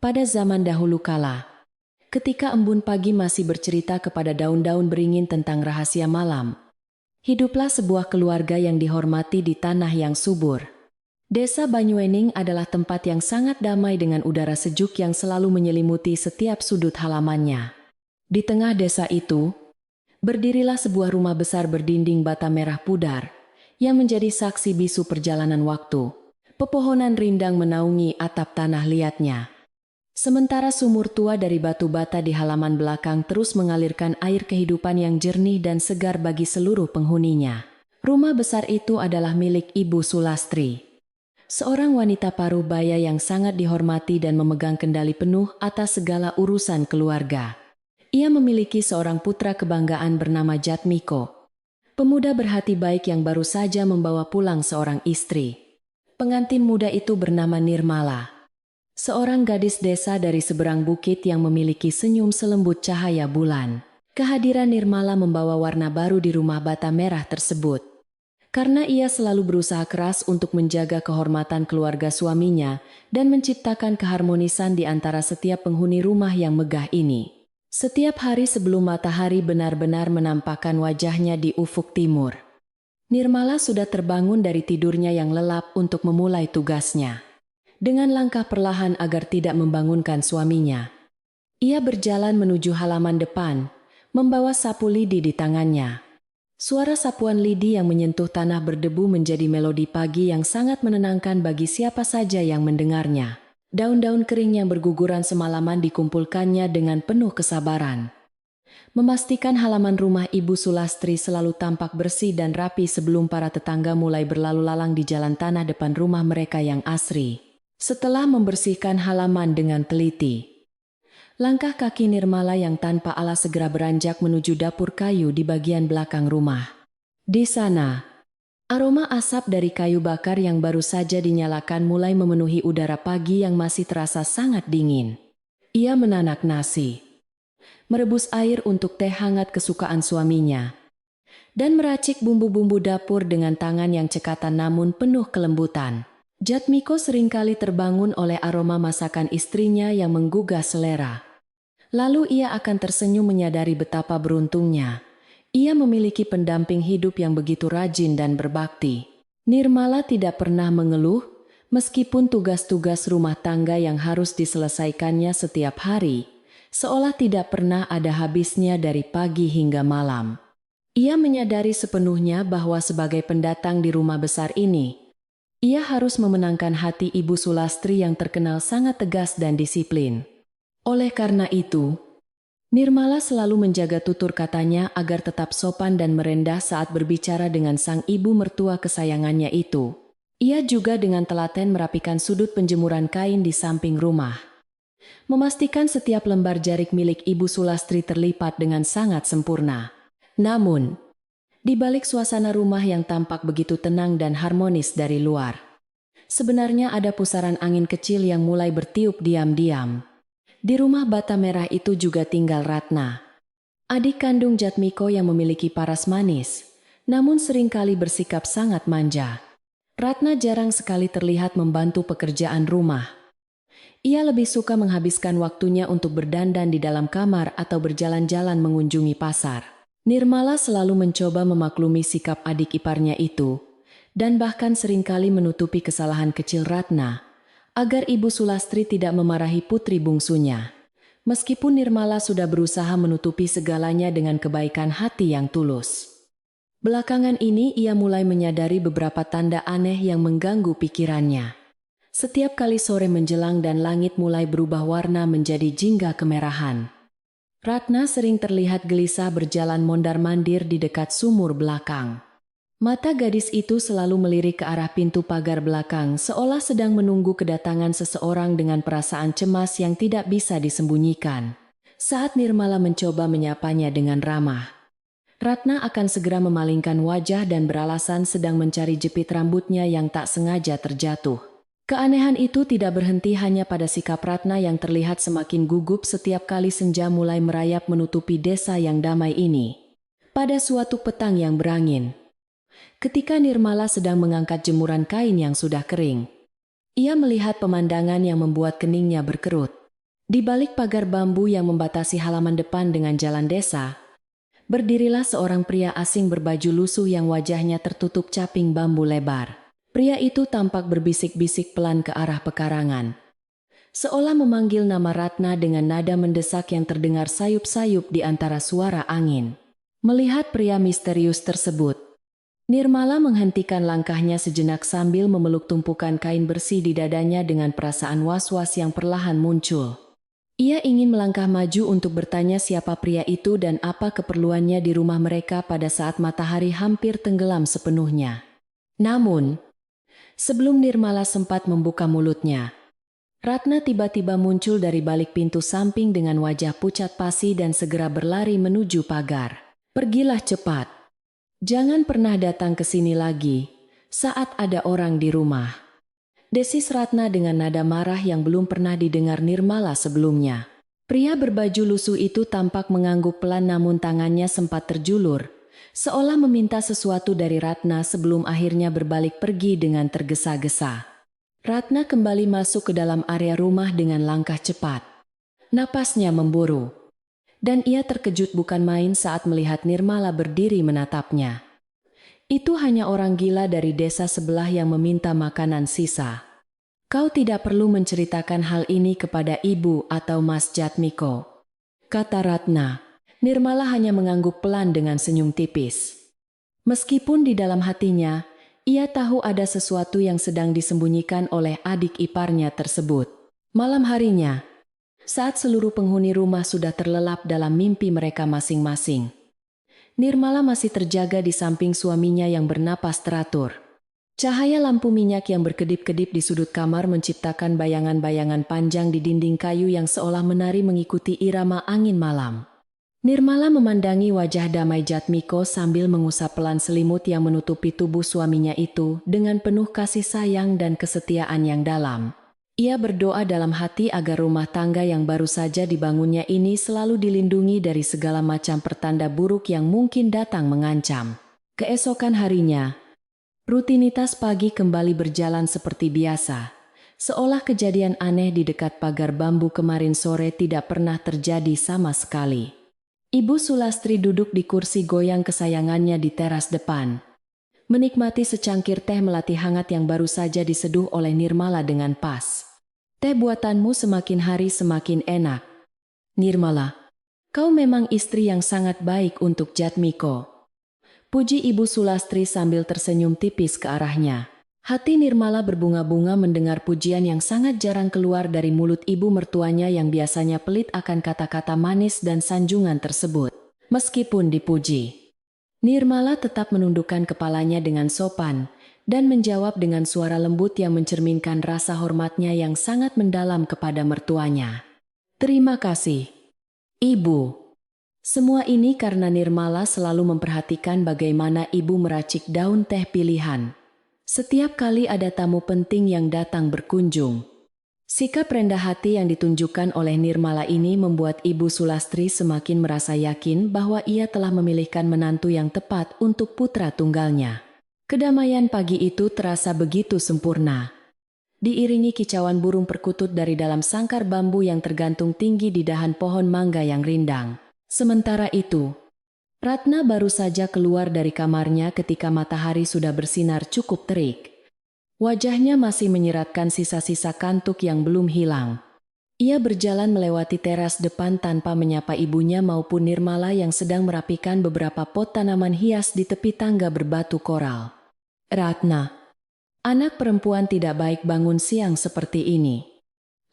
Pada zaman dahulu kala, ketika embun pagi masih bercerita kepada daun-daun beringin tentang rahasia malam, hiduplah sebuah keluarga yang dihormati di tanah yang subur. Desa Banyuening adalah tempat yang sangat damai dengan udara sejuk yang selalu menyelimuti setiap sudut halamannya. Di tengah desa itu, berdirilah sebuah rumah besar berdinding bata merah pudar, yang menjadi saksi bisu perjalanan waktu. Pepohonan rindang menaungi atap tanah liatnya. Sementara sumur tua dari batu bata di halaman belakang terus mengalirkan air kehidupan yang jernih dan segar bagi seluruh penghuninya. Rumah besar itu adalah milik Ibu Sulastri, seorang wanita parubaya yang sangat dihormati dan memegang kendali penuh atas segala urusan keluarga. Ia memiliki seorang putra kebanggaan bernama Jatmiko, pemuda berhati baik yang baru saja membawa pulang seorang istri. Pengantin muda itu bernama Nirmala, seorang gadis desa dari seberang bukit yang memiliki senyum selembut cahaya bulan. Kehadiran Nirmala membawa warna baru di rumah bata merah tersebut. Karena ia selalu berusaha keras untuk menjaga kehormatan keluarga suaminya dan menciptakan keharmonisan di antara setiap penghuni rumah yang megah ini. Setiap hari sebelum matahari benar-benar menampakkan wajahnya di ufuk timur, Nirmala sudah terbangun dari tidurnya yang lelap untuk memulai tugasnya. Dengan langkah perlahan agar tidak membangunkan suaminya, ia berjalan menuju halaman depan, membawa sapu lidi di tangannya. Suara sapuan lidi yang menyentuh tanah berdebu menjadi melodi pagi yang sangat menenangkan bagi siapa saja yang mendengarnya. Daun-daun kering yang berguguran semalaman dikumpulkannya dengan penuh kesabaran, memastikan halaman rumah Ibu Sulastri selalu tampak bersih dan rapi sebelum para tetangga mulai berlalu lalang di jalan tanah depan rumah mereka yang asri. Setelah membersihkan halaman dengan teliti, langkah kaki Nirmala yang tanpa alas segera beranjak menuju dapur kayu di bagian belakang rumah. Di sana, aroma asap dari kayu bakar yang baru saja dinyalakan mulai memenuhi udara pagi yang masih terasa sangat dingin. Ia menanak nasi, merebus air untuk teh hangat kesukaan suaminya, dan meracik bumbu-bumbu dapur dengan tangan yang cekatan namun penuh kelembutan. Jatmiko seringkali terbangun oleh aroma masakan istrinya yang menggugah selera. Lalu ia akan tersenyum menyadari betapa beruntungnya ia memiliki pendamping hidup yang begitu rajin dan berbakti. Nirmala tidak pernah mengeluh, meskipun tugas-tugas rumah tangga yang harus diselesaikannya setiap hari, seolah tidak pernah ada habisnya dari pagi hingga malam. Ia menyadari sepenuhnya bahwa sebagai pendatang di rumah besar ini, ia harus memenangkan hati Ibu Sulastri yang terkenal sangat tegas dan disiplin. Oleh karena itu, Nirmala selalu menjaga tutur katanya agar tetap sopan dan merendah saat berbicara dengan sang ibu mertua kesayangannya itu. Ia juga dengan telaten merapikan sudut penjemuran kain di samping rumah, memastikan setiap lembar jarik milik Ibu Sulastri terlipat dengan sangat sempurna. Namun, di balik suasana rumah yang tampak begitu tenang dan harmonis dari luar, sebenarnya ada pusaran angin kecil yang mulai bertiup diam-diam. Di rumah bata merah itu juga tinggal Ratna, adik kandung Jatmiko yang memiliki paras manis, namun seringkali bersikap sangat manja. Ratna jarang sekali terlihat membantu pekerjaan rumah. Ia lebih suka menghabiskan waktunya untuk berdandan di dalam kamar atau berjalan-jalan mengunjungi pasar. Nirmala selalu mencoba memaklumi sikap adik iparnya itu, dan bahkan seringkali menutupi kesalahan kecil Ratna, agar Ibu Sulastri tidak memarahi putri bungsunya. Meskipun Nirmala sudah berusaha menutupi segalanya dengan kebaikan hati yang tulus, belakangan ini ia mulai menyadari beberapa tanda aneh yang mengganggu pikirannya. Setiap kali sore menjelang dan langit mulai berubah warna menjadi jingga kemerahan, Ratna sering terlihat gelisah berjalan mondar-mandir di dekat sumur belakang. Mata gadis itu selalu melirik ke arah pintu pagar belakang seolah sedang menunggu kedatangan seseorang dengan perasaan cemas yang tidak bisa disembunyikan. Saat Nirmala mencoba menyapanya dengan ramah, Ratna akan segera memalingkan wajah dan beralasan sedang mencari jepit rambutnya yang tak sengaja terjatuh. Keanehan itu tidak berhenti hanya pada sikap Ratna yang terlihat semakin gugup setiap kali senja mulai merayap menutupi desa yang damai ini. Pada suatu petang yang berangin, ketika Nirmala sedang mengangkat jemuran kain yang sudah kering, ia melihat pemandangan yang membuat keningnya berkerut. Di balik pagar bambu yang membatasi halaman depan dengan jalan desa, berdirilah seorang pria asing berbaju lusuh yang wajahnya tertutup caping bambu lebar. Pria itu tampak berbisik-bisik pelan ke arah pekarangan, seolah memanggil nama Ratna dengan nada mendesak yang terdengar sayup-sayup di antara suara angin. Melihat pria misterius tersebut, Nirmala menghentikan langkahnya sejenak sambil memeluk tumpukan kain bersih di dadanya dengan perasaan was-was yang perlahan muncul. Ia ingin melangkah maju untuk bertanya siapa pria itu dan apa keperluannya di rumah mereka pada saat matahari hampir tenggelam sepenuhnya. Namun, sebelum Nirmala sempat membuka mulutnya, Ratna tiba-tiba muncul dari balik pintu samping dengan wajah pucat pasi dan segera berlari menuju pagar. Pergilah cepat. Jangan pernah datang ke sini lagi saat ada orang di rumah, desis Ratna dengan nada marah yang belum pernah didengar Nirmala sebelumnya. Pria berbaju lusuh itu tampak mengangguk pelan namun tangannya sempat terjulur, seolah meminta sesuatu dari Ratna sebelum akhirnya berbalik pergi dengan tergesa-gesa. Ratna kembali masuk ke dalam area rumah dengan langkah cepat. Napasnya memburu, dan ia terkejut bukan main saat melihat Nirmala berdiri menatapnya. Itu hanya orang gila dari desa sebelah yang meminta makanan sisa. Kau tidak perlu menceritakan hal ini kepada ibu atau Mas Jatmiko, kata Ratna. Nirmala hanya mengangguk pelan dengan senyum tipis. Meskipun di dalam hatinya, ia tahu ada sesuatu yang sedang disembunyikan oleh adik iparnya tersebut. Malam harinya, saat seluruh penghuni rumah sudah terlelap dalam mimpi mereka masing-masing, Nirmala masih terjaga di samping suaminya yang bernapas teratur. Cahaya lampu minyak yang berkedip-kedip di sudut kamar menciptakan bayangan-bayangan panjang di dinding kayu yang seolah menari mengikuti irama angin malam. Nirmala memandangi wajah damai Jatmiko sambil mengusap pelan selimut yang menutupi tubuh suaminya itu dengan penuh kasih sayang dan kesetiaan yang dalam. Ia berdoa dalam hati agar rumah tangga yang baru saja dibangunnya ini selalu dilindungi dari segala macam pertanda buruk yang mungkin datang mengancam. Keesokan harinya, rutinitas pagi kembali berjalan seperti biasa, seolah kejadian aneh di dekat pagar bambu kemarin sore tidak pernah terjadi sama sekali. Ibu Sulastri duduk di kursi goyang kesayangannya di teras depan, menikmati secangkir teh melati hangat yang baru saja diseduh oleh Nirmala dengan pas. Teh buatanmu semakin hari semakin enak. Nirmala, kau memang istri yang sangat baik untuk Jatmiko, puji Ibu Sulastri sambil tersenyum tipis ke arahnya. Hati Nirmala berbunga-bunga mendengar pujian yang sangat jarang keluar dari mulut ibu mertuanya yang biasanya pelit akan kata-kata manis dan sanjungan tersebut. Meskipun dipuji, Nirmala tetap menundukkan kepalanya dengan sopan dan menjawab dengan suara lembut yang mencerminkan rasa hormatnya yang sangat mendalam kepada mertuanya. Terima kasih, Ibu. Semua ini karena Nirmala selalu memperhatikan bagaimana ibu meracik daun teh pilihan setiap kali ada tamu penting yang datang berkunjung. Sikap rendah hati yang ditunjukkan oleh Nirmala ini membuat Ibu Sulastri semakin merasa yakin bahwa ia telah memilihkan menantu yang tepat untuk putra tunggalnya. Kedamaian pagi itu terasa begitu sempurna, diiringi kicauan burung perkutut dari dalam sangkar bambu yang tergantung tinggi di dahan pohon mangga yang rindang. Sementara itu, Ratna baru saja keluar dari kamarnya ketika matahari sudah bersinar cukup terik. Wajahnya masih menyeratkan sisa-sisa kantuk yang belum hilang. Ia berjalan melewati teras depan tanpa menyapa ibunya maupun Nirmala yang sedang merapikan beberapa pot tanaman hias di tepi tangga berbatu koral. Ratna, anak perempuan tidak baik bangun siang seperti ini.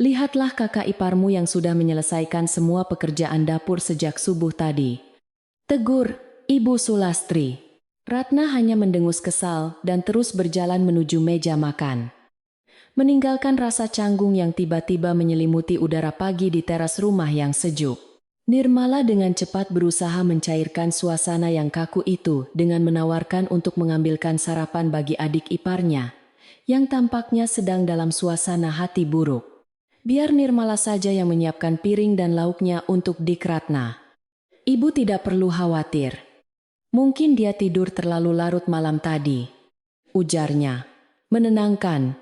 Lihatlah kakak iparmu yang sudah menyelesaikan semua pekerjaan dapur sejak subuh tadi, tegur Ibu Sulastri. Ratna hanya mendengus kesal dan terus berjalan menuju meja makan, meninggalkan rasa canggung yang tiba-tiba menyelimuti udara pagi di teras rumah yang sejuk. Nirmala dengan cepat berusaha mencairkan suasana yang kaku itu dengan menawarkan untuk mengambilkan sarapan bagi adik iparnya, yang tampaknya sedang dalam suasana hati buruk. Biar Nirmala saja yang menyiapkan piring dan lauknya untuk Dik Ratna. Ibu tidak perlu khawatir. Mungkin dia tidur terlalu larut malam tadi, ujarnya. Menenangkan.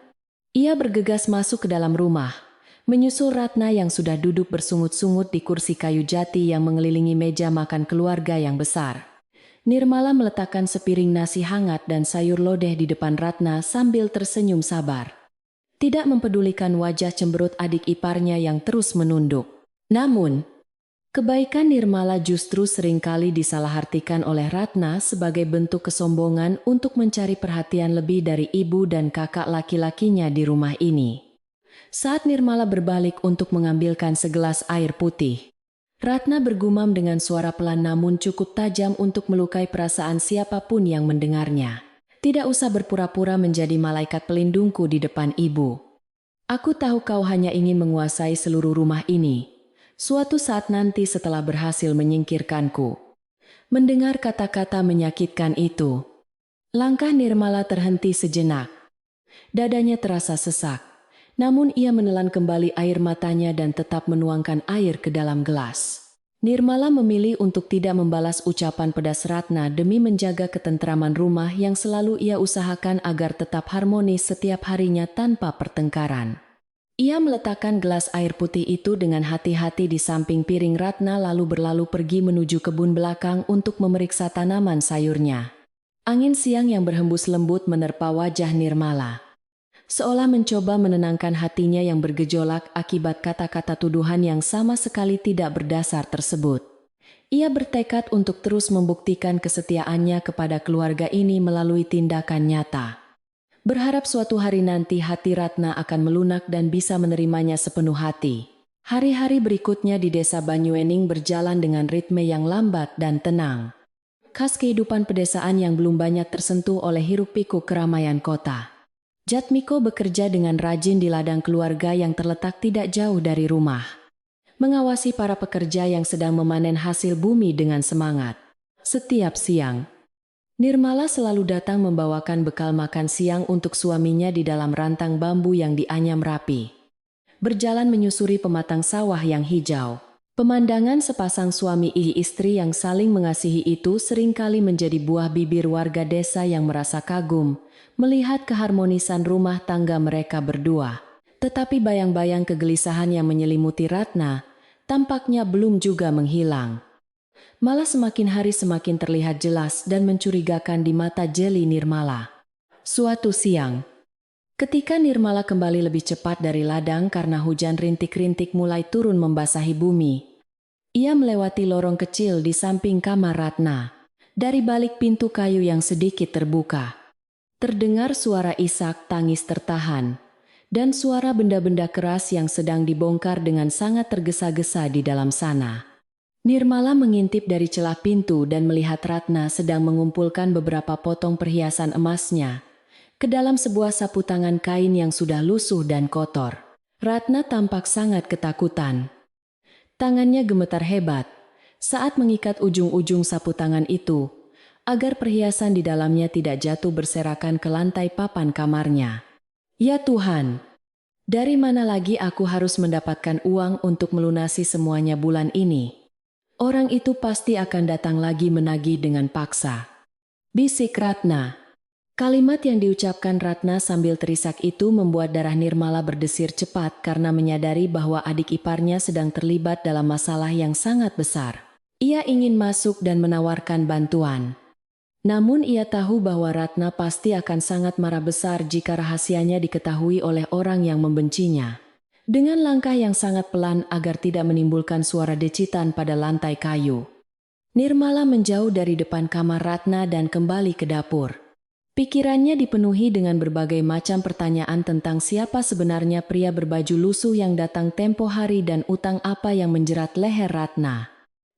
Ia bergegas masuk ke dalam rumah, Menyusul Ratna yang sudah duduk bersungut-sungut di kursi kayu jati yang mengelilingi meja makan keluarga yang besar. Nirmala meletakkan sepiring nasi hangat dan sayur lodeh di depan Ratna sambil tersenyum sabar. Tidak mempedulikan wajah cemberut adik iparnya yang terus menunduk. Namun, kebaikan Nirmala justru seringkali disalahartikan oleh Ratna sebagai bentuk kesombongan untuk mencari perhatian lebih dari ibu dan kakak laki-lakinya di rumah ini. Saat Nirmala berbalik untuk mengambilkan segelas air putih, Ratna bergumam dengan suara pelan namun cukup tajam untuk melukai perasaan siapapun yang mendengarnya. Tidak usah berpura-pura menjadi malaikat pelindungku di depan ibu. Aku tahu kau hanya ingin menguasai seluruh rumah ini. Suatu saat nanti setelah berhasil menyingkirkanku. Mendengar kata-kata menyakitkan itu, langkah Nirmala terhenti sejenak. Dadanya terasa sesak. Namun ia menelan kembali air matanya dan tetap menuangkan air ke dalam gelas. Nirmala memilih untuk tidak membalas ucapan pedas Ratna demi menjaga ketentraman rumah yang selalu ia usahakan agar tetap harmonis setiap harinya tanpa pertengkaran. Ia meletakkan gelas air putih itu dengan hati-hati di samping piring Ratna lalu berlalu pergi menuju kebun belakang untuk memeriksa tanaman sayurnya. Angin siang yang berhembus lembut menerpa wajah Nirmala. Seolah mencoba menenangkan hatinya yang bergejolak akibat kata-kata tuduhan yang sama sekali tidak berdasar tersebut. Ia bertekad untuk terus membuktikan kesetiaannya kepada keluarga ini melalui tindakan nyata. Berharap suatu hari nanti hati Ratna akan melunak dan bisa menerimanya sepenuh hati. Hari-hari berikutnya di desa Banyuening berjalan dengan ritme yang lambat dan tenang. Khas kehidupan pedesaan yang belum banyak tersentuh oleh hiruk-pikuk keramaian kota. Jatmiko bekerja dengan rajin di ladang keluarga yang terletak tidak jauh dari rumah. Mengawasi para pekerja yang sedang memanen hasil bumi dengan semangat. Setiap siang, Nirmala selalu datang membawakan bekal makan siang untuk suaminya di dalam rantang bambu yang dianyam rapi. Berjalan menyusuri pematang sawah yang hijau. Pemandangan sepasang suami istri yang saling mengasihi itu seringkali menjadi buah bibir warga desa yang merasa kagum melihat keharmonisan rumah tangga mereka berdua. Tetapi bayang-bayang kegelisahan yang menyelimuti Ratna tampaknya belum juga menghilang. Malah semakin hari semakin terlihat jelas dan mencurigakan di mata jeli Nirmala. Suatu siang, ketika Nirmala kembali lebih cepat dari ladang karena hujan rintik-rintik mulai turun membasahi bumi, ia melewati lorong kecil di samping kamar Ratna. Dari balik pintu kayu yang sedikit terbuka, terdengar suara isak tangis tertahan, dan suara benda-benda keras yang sedang dibongkar dengan sangat tergesa-gesa di dalam sana. Nirmala mengintip dari celah pintu dan melihat Ratna sedang mengumpulkan beberapa potong perhiasan emasnya ke dalam sebuah sapu tangan kain yang sudah lusuh dan kotor. Ratna tampak sangat ketakutan. Tangannya gemetar hebat saat mengikat ujung-ujung sapu tangan itu, agar perhiasan di dalamnya tidak jatuh berserakan ke lantai papan kamarnya. Ya Tuhan, dari mana lagi aku harus mendapatkan uang untuk melunasi semuanya bulan ini? Orang itu pasti akan datang lagi menagih dengan paksa. Bisik Ratna. Kalimat yang diucapkan Ratna sambil terisak itu membuat darah Nirmala berdesir cepat karena menyadari bahwa adik iparnya sedang terlibat dalam masalah yang sangat besar. Ia ingin masuk dan menawarkan bantuan. Namun ia tahu bahwa Ratna pasti akan sangat marah besar jika rahasianya diketahui oleh orang yang membencinya. Dengan langkah yang sangat pelan agar tidak menimbulkan suara decitan pada lantai kayu, Nirmala menjauh dari depan kamar Ratna dan kembali ke dapur. Pikirannya dipenuhi dengan berbagai macam pertanyaan tentang siapa sebenarnya pria berbaju lusuh yang datang tempo hari dan utang apa yang menjerat leher Ratna.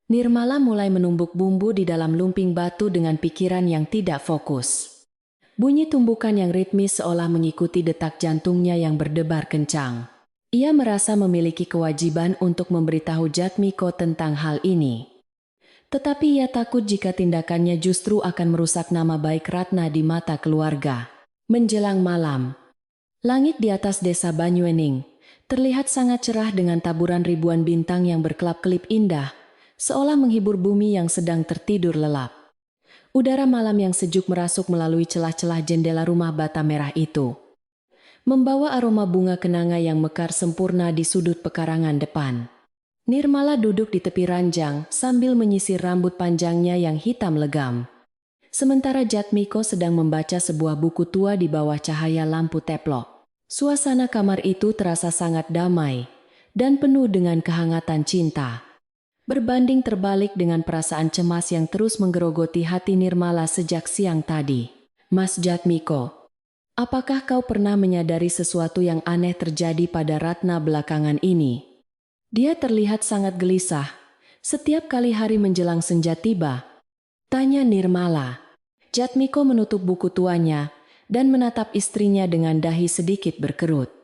Nirmala mulai menumbuk bumbu di dalam lumping batu dengan pikiran yang tidak fokus. Bunyi tumbukan yang ritmis seolah mengikuti detak jantungnya yang berdebar kencang. Ia merasa memiliki kewajiban untuk memberitahu Jatmiko tentang hal ini. Tetapi ia takut jika tindakannya justru akan merusak nama baik Ratna di mata keluarga. Menjelang malam, langit di atas desa Banyuening terlihat sangat cerah dengan taburan ribuan bintang yang berkelap-kelip indah, seolah menghibur bumi yang sedang tertidur lelap. Udara malam yang sejuk merasuk melalui celah-celah jendela rumah bata merah itu. membawa aroma bunga kenanga yang mekar sempurna di sudut pekarangan depan. Nirmala duduk di tepi ranjang sambil menyisir rambut panjangnya yang hitam legam. Sementara Jatmiko sedang membaca sebuah buku tua di bawah cahaya lampu teplok. Suasana kamar itu terasa sangat damai dan penuh dengan kehangatan cinta. Berbanding terbalik dengan perasaan cemas yang terus menggerogoti hati Nirmala sejak siang tadi. Mas Jatmiko, apakah kau pernah menyadari sesuatu yang aneh terjadi pada Ratna belakangan ini? Dia terlihat sangat gelisah. Setiap kali hari menjelang senja tiba, tanya Nirmala. Jatmiko menutup buku tuanya dan menatap istrinya dengan dahi sedikit berkerut.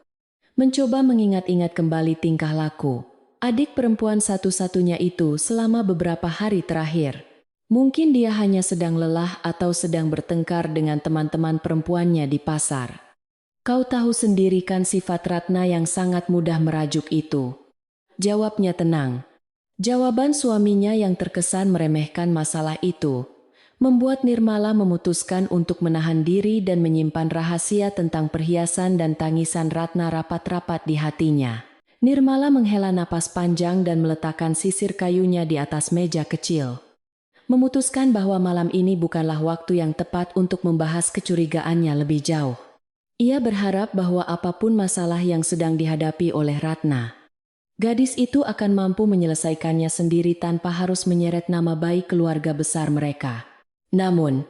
Mencoba mengingat-ingat kembali tingkah laku adik perempuan satu-satunya itu selama beberapa hari terakhir. Mungkin dia hanya sedang lelah atau sedang bertengkar dengan teman-teman perempuannya di pasar. Kau tahu sendiri kan sifat Ratna yang sangat mudah merajuk itu. Jawabnya tenang. Jawaban suaminya yang terkesan meremehkan masalah itu membuat Nirmala memutuskan untuk menahan diri dan menyimpan rahasia tentang perhiasan dan tangisan Ratna rapat-rapat di hatinya. Nirmala menghela napas panjang dan meletakkan sisir kayunya di atas meja kecil. Memutuskan bahwa malam ini bukanlah waktu yang tepat untuk membahas kecurigaannya lebih jauh. Ia berharap bahwa apapun masalah yang sedang dihadapi oleh Ratna, gadis itu akan mampu menyelesaikannya sendiri tanpa harus menyeret nama baik keluarga besar mereka. Namun,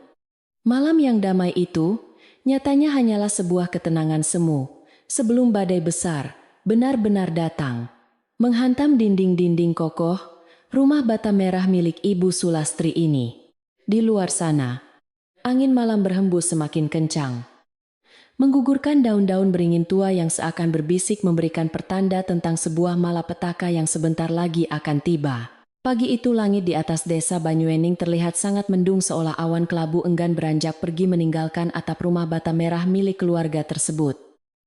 malam yang damai itu nyatanya hanyalah sebuah ketenangan semu sebelum badai besar benar-benar datang, menghantam dinding-dinding kokoh rumah bata merah milik Ibu Sulastri ini. Di luar sana, angin malam berhembus semakin kencang, menggugurkan daun-daun beringin tua yang seakan berbisik memberikan pertanda tentang sebuah malapetaka yang sebentar lagi akan tiba. Pagi itu langit di atas desa Banyuening terlihat sangat mendung seolah awan kelabu enggan beranjak pergi meninggalkan atap rumah bata merah milik keluarga tersebut.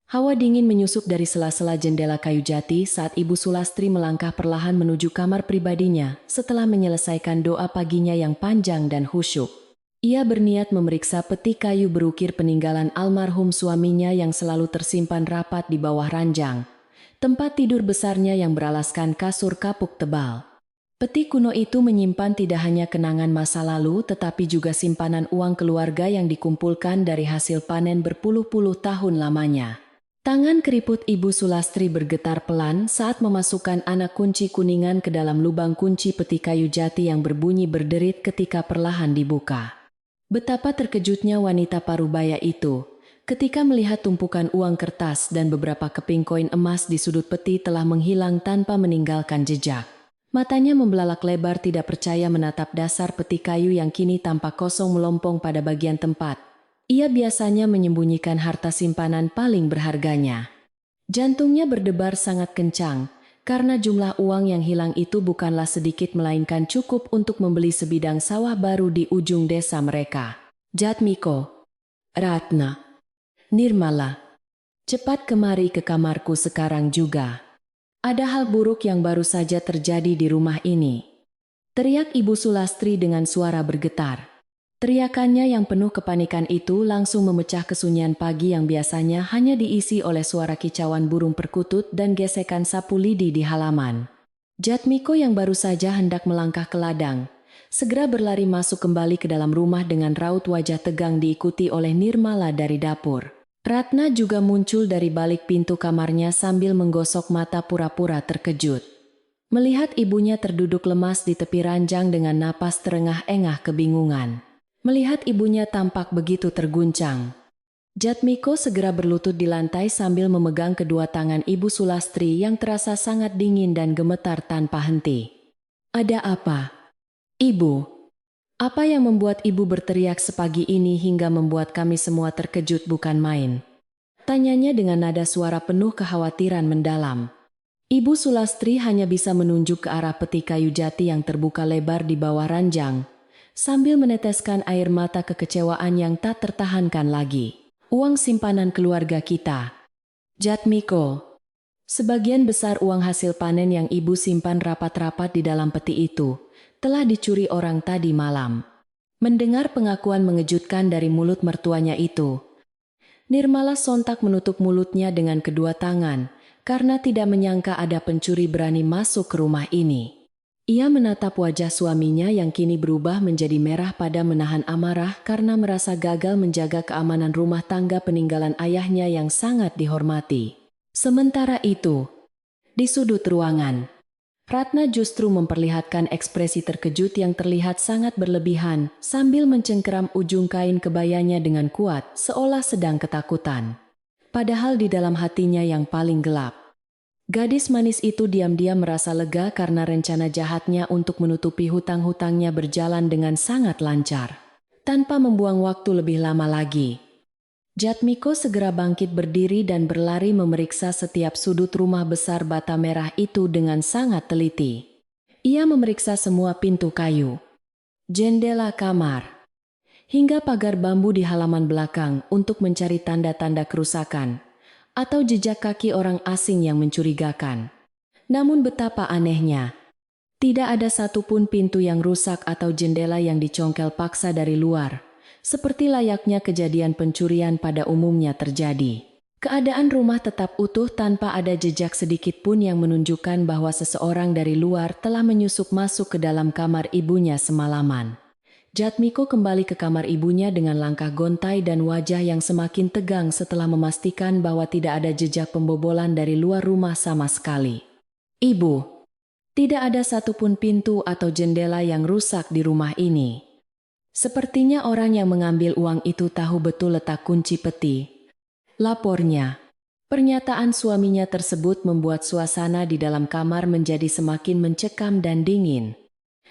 Hawa dingin menyusup dari sela-sela jendela kayu jati saat Ibu Sulastri melangkah perlahan menuju kamar pribadinya setelah menyelesaikan doa paginya yang panjang dan khusyuk. Ia berniat memeriksa peti kayu berukir peninggalan almarhum suaminya yang selalu tersimpan rapat di bawah ranjang, tempat tidur besarnya yang beralaskan kasur kapuk tebal. Peti kuno itu menyimpan tidak hanya kenangan masa lalu tetapi juga simpanan uang keluarga yang dikumpulkan dari hasil panen berpuluh-puluh tahun lamanya. Tangan keriput Ibu Sulastri bergetar pelan saat memasukkan anak kunci kuningan ke dalam lubang kunci peti kayu jati yang berbunyi berderit ketika perlahan dibuka. Betapa terkejutnya wanita parubaya itu ketika melihat tumpukan uang kertas dan beberapa keping koin emas di sudut peti telah menghilang tanpa meninggalkan jejak. Matanya membelalak lebar tidak percaya menatap dasar peti kayu yang kini tampak kosong melompong pada bagian tempat ia biasanya menyembunyikan harta simpanan paling berharganya. Jantungnya berdebar sangat kencang, karena jumlah uang yang hilang itu bukanlah sedikit melainkan cukup untuk membeli sebidang sawah baru di ujung desa mereka. Jatmiko, Ratna, Nirmala, cepat kemari ke kamarku sekarang juga. Ada hal buruk yang baru saja terjadi di rumah ini. Teriak Ibu Sulastri dengan suara bergetar. Teriakannya yang penuh kepanikan itu langsung memecah kesunyian pagi yang biasanya hanya diisi oleh suara kicauan burung perkutut dan gesekan sapu lidi di halaman. Jatmiko yang baru saja hendak melangkah ke ladang, segera berlari masuk kembali ke dalam rumah dengan raut wajah tegang diikuti oleh Nirmala dari dapur. Ratna juga muncul dari balik pintu kamarnya sambil menggosok mata pura-pura terkejut. Melihat ibunya terduduk lemas di tepi ranjang dengan napas terengah-engah kebingungan. Melihat ibunya tampak begitu terguncang, Jatmiko segera berlutut di lantai sambil memegang kedua tangan Ibu Sulastri yang terasa sangat dingin dan gemetar tanpa henti. Ada apa? Ibu, apa yang membuat ibu berteriak sepagi ini hingga membuat kami semua terkejut bukan main? Tanyanya dengan nada suara penuh kekhawatiran mendalam. Ibu Sulastri hanya bisa menunjuk ke arah peti kayu jati yang terbuka lebar di bawah ranjang, sambil meneteskan air mata kekecewaan yang tak tertahankan lagi. Uang simpanan keluarga kita. Jatmiko, sebagian besar uang hasil panen yang ibu simpan rapat-rapat di dalam peti itu telah dicuri orang tadi malam. Mendengar pengakuan mengejutkan dari mulut mertuanya itu, Nirmala sontak menutup mulutnya dengan kedua tangan, karena tidak menyangka ada pencuri berani masuk ke rumah ini. Ia menatap wajah suaminya yang kini berubah menjadi merah pada menahan amarah karena merasa gagal menjaga keamanan rumah tangga peninggalan ayahnya yang sangat dihormati. Sementara itu, di sudut ruangan, Ratna justru memperlihatkan ekspresi terkejut yang terlihat sangat berlebihan sambil mencengkeram ujung kain kebayanya dengan kuat seolah sedang ketakutan. Padahal di dalam hatinya yang paling gelap, gadis manis itu diam-diam merasa lega karena rencana jahatnya untuk menutupi hutang-hutangnya berjalan dengan sangat lancar. Tanpa membuang waktu lebih lama lagi, Jatmiko segera bangkit berdiri dan berlari memeriksa setiap sudut rumah besar bata merah itu dengan sangat teliti. Ia memeriksa semua pintu kayu, jendela kamar, hingga pagar bambu di halaman belakang untuk mencari tanda-tanda kerusakan atau jejak kaki orang asing yang mencurigakan. Namun betapa anehnya, tidak ada satupun pintu yang rusak atau jendela yang dicongkel paksa dari luar. Seperti layaknya kejadian pencurian pada umumnya terjadi. Keadaan rumah tetap utuh tanpa ada jejak sedikit pun yang menunjukkan bahwa seseorang dari luar telah menyusup masuk ke dalam kamar ibunya semalaman. Jatmiko kembali ke kamar ibunya dengan langkah gontai dan wajah yang semakin tegang setelah memastikan bahwa tidak ada jejak pembobolan dari luar rumah sama sekali. "Ibu, tidak ada satupun pintu atau jendela yang rusak di rumah ini. Sepertinya orang yang mengambil uang itu tahu betul letak kunci peti," lapornya. Pernyataan suaminya tersebut membuat suasana di dalam kamar menjadi semakin mencekam dan dingin.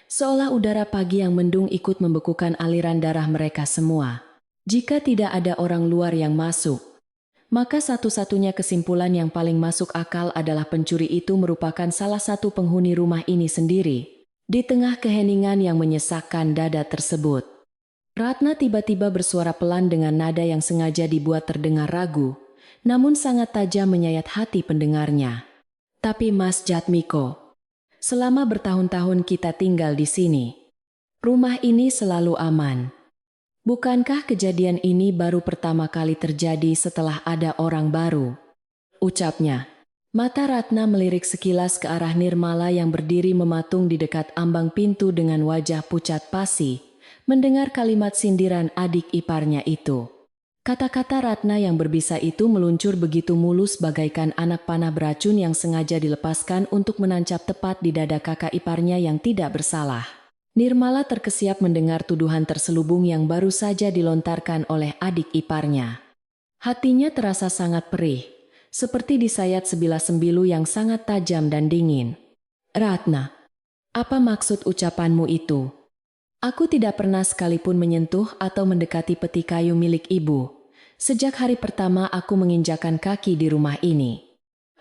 Seolah udara pagi yang mendung ikut membekukan aliran darah mereka semua. Jika tidak ada orang luar yang masuk, maka satu-satunya kesimpulan yang paling masuk akal adalah pencuri itu merupakan salah satu penghuni rumah ini sendiri. Di tengah keheningan yang menyesakkan dada tersebut, Ratna tiba-tiba bersuara pelan dengan nada yang sengaja dibuat terdengar ragu, namun sangat tajam menyayat hati pendengarnya. "Tapi Mas Jatmiko, selama bertahun-tahun kita tinggal di sini, rumah ini selalu aman. Bukankah kejadian ini baru pertama kali terjadi setelah ada orang baru?" ucapnya. Mata Ratna melirik sekilas ke arah Nirmala yang berdiri mematung di dekat ambang pintu dengan wajah pucat pasi. Mendengar kalimat sindiran adik iparnya itu, kata-kata Ratna yang berbisa itu meluncur begitu mulus bagaikan anak panah beracun yang sengaja dilepaskan untuk menancap tepat di dada kakak iparnya yang tidak bersalah. Nirmala terkesiap mendengar tuduhan terselubung yang baru saja dilontarkan oleh adik iparnya. Hatinya terasa sangat perih, seperti disayat sebilah sembilu yang sangat tajam dan dingin. "Ratna, apa maksud ucapanmu itu? Aku tidak pernah sekalipun menyentuh atau mendekati peti kayu milik ibu sejak hari pertama aku menginjakan kaki di rumah ini,"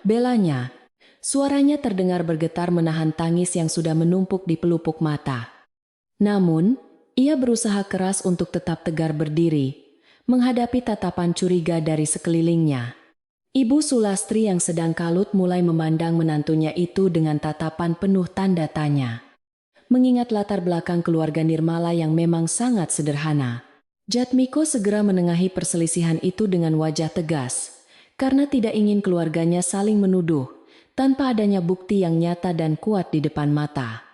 belanya. Suaranya terdengar bergetar menahan tangis yang sudah menumpuk di pelupuk mata. Namun, ia berusaha keras untuk tetap tegar berdiri, menghadapi tatapan curiga dari sekelilingnya. Ibu Sulastri yang sedang kalut mulai memandang menantunya itu dengan tatapan penuh tanda tanya. Mengingat latar belakang keluarga Nirmala yang memang sangat sederhana, Jatmiko segera menengahi perselisihan itu dengan wajah tegas, karena tidak ingin keluarganya saling menuduh, tanpa adanya bukti yang nyata dan kuat di depan mata.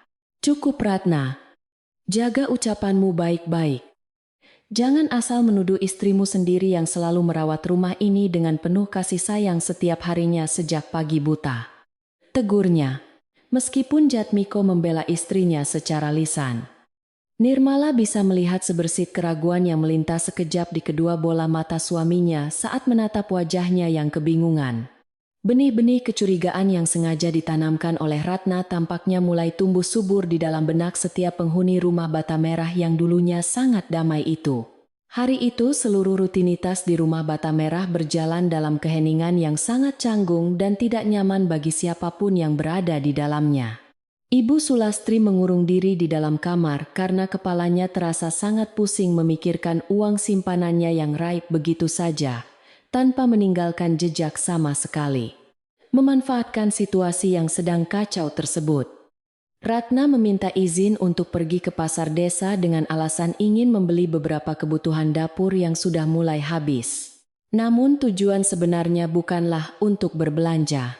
"Cukup Ratna, jaga ucapanmu baik-baik. Jangan asal menuduh istrimu sendiri yang selalu merawat rumah ini dengan penuh kasih sayang setiap harinya sejak pagi buta," tegurnya. Meskipun Jatmiko membela istrinya secara lisan, Nirmala bisa melihat sebersit keraguan yang melintas sekejap di kedua bola mata suaminya saat menatap wajahnya yang kebingungan. Benih-benih kecurigaan yang sengaja ditanamkan oleh Ratna tampaknya mulai tumbuh subur di dalam benak setiap penghuni rumah bata merah yang dulunya sangat damai itu. Hari itu seluruh rutinitas di rumah bata merah berjalan dalam keheningan yang sangat canggung dan tidak nyaman bagi siapapun yang berada di dalamnya. Ibu Sulastri mengurung diri di dalam kamar karena kepalanya terasa sangat pusing memikirkan uang simpanannya yang raib begitu saja, tanpa meninggalkan jejak sama sekali. Memanfaatkan situasi yang sedang kacau tersebut, Ratna meminta izin untuk pergi ke pasar desa dengan alasan ingin membeli beberapa kebutuhan dapur yang sudah mulai habis. Namun tujuan sebenarnya bukanlah untuk berbelanja,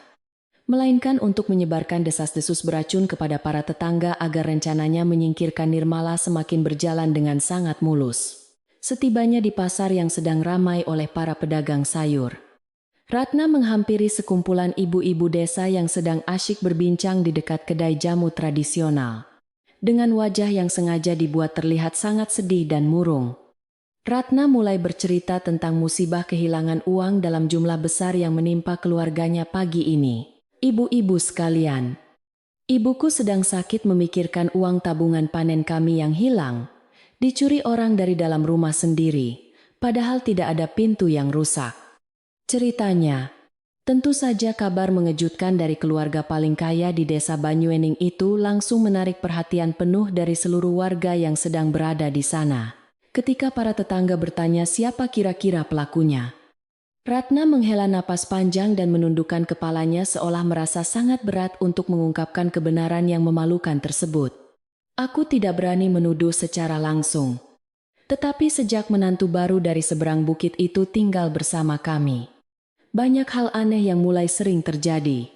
melainkan untuk menyebarkan desas-desus beracun kepada para tetangga agar rencananya menyingkirkan Nirmala semakin berjalan dengan sangat mulus. Setibanya di pasar yang sedang ramai oleh para pedagang sayur, Ratna menghampiri sekumpulan ibu-ibu desa yang sedang asyik berbincang di dekat kedai jamu tradisional. Dengan wajah yang sengaja dibuat terlihat sangat sedih dan murung, Ratna mulai bercerita tentang musibah kehilangan uang dalam jumlah besar yang menimpa keluarganya pagi ini. Ibu-ibu sekalian, ibuku sedang sakit memikirkan uang tabungan panen kami yang hilang. Dicuri orang dari dalam rumah sendiri, padahal tidak ada pintu yang rusak. Ceritanya, tentu saja kabar mengejutkan dari keluarga paling kaya di desa Banyuening itu langsung menarik perhatian penuh dari seluruh warga yang sedang berada di sana. Ketika para tetangga bertanya siapa kira-kira pelakunya, Ratna menghela napas panjang dan menundukkan kepalanya seolah merasa sangat berat untuk mengungkapkan kebenaran yang memalukan tersebut. Aku tidak berani menuduh secara langsung, tetapi sejak menantu baru dari seberang bukit itu tinggal bersama kami, banyak hal aneh yang mulai sering terjadi,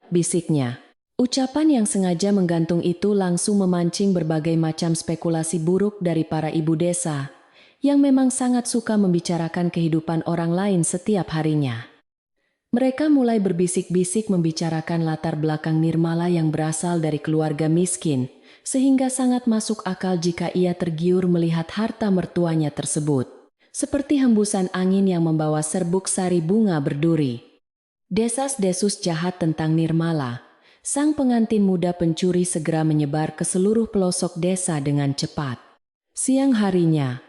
bisiknya. Ucapan yang sengaja menggantung itu langsung memancing berbagai macam spekulasi buruk dari para ibu desa, yang memang sangat suka membicarakan kehidupan orang lain setiap harinya. Mereka mulai berbisik-bisik membicarakan latar belakang Nirmala yang berasal dari keluarga miskin, sehingga sangat masuk akal jika ia tergiur melihat harta mertuanya tersebut, seperti hembusan angin yang membawa serbuk sari bunga berduri. Desas-desus jahat tentang Nirmala, sang pengantin muda pencuri, segera menyebar ke seluruh pelosok desa dengan cepat. Siang harinya,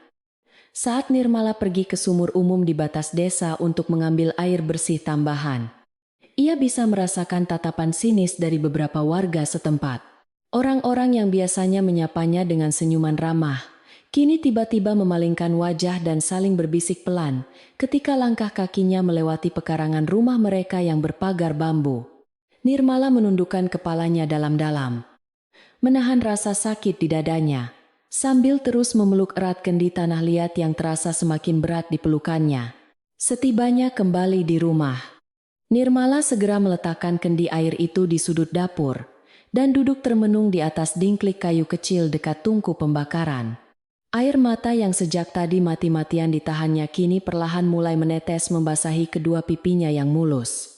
saat Nirmala pergi ke sumur umum di batas desa untuk mengambil air bersih tambahan, ia bisa merasakan tatapan sinis dari beberapa warga setempat. Orang-orang yang biasanya menyapanya dengan senyuman ramah, kini tiba-tiba memalingkan wajah dan saling berbisik pelan ketika langkah kakinya melewati pekarangan rumah mereka yang berpagar bambu. Nirmala menundukkan kepalanya dalam-dalam, menahan rasa sakit di dadanya, sambil terus memeluk erat kendi tanah liat yang terasa semakin berat di pelukannya. Setibanya kembali di rumah, Nirmala segera meletakkan kendi air itu di sudut dapur dan duduk termenung di atas dingklik kayu kecil dekat tungku pembakaran. Air mata yang sejak tadi mati-matian ditahannya kini perlahan mulai menetes membasahi kedua pipinya yang mulus,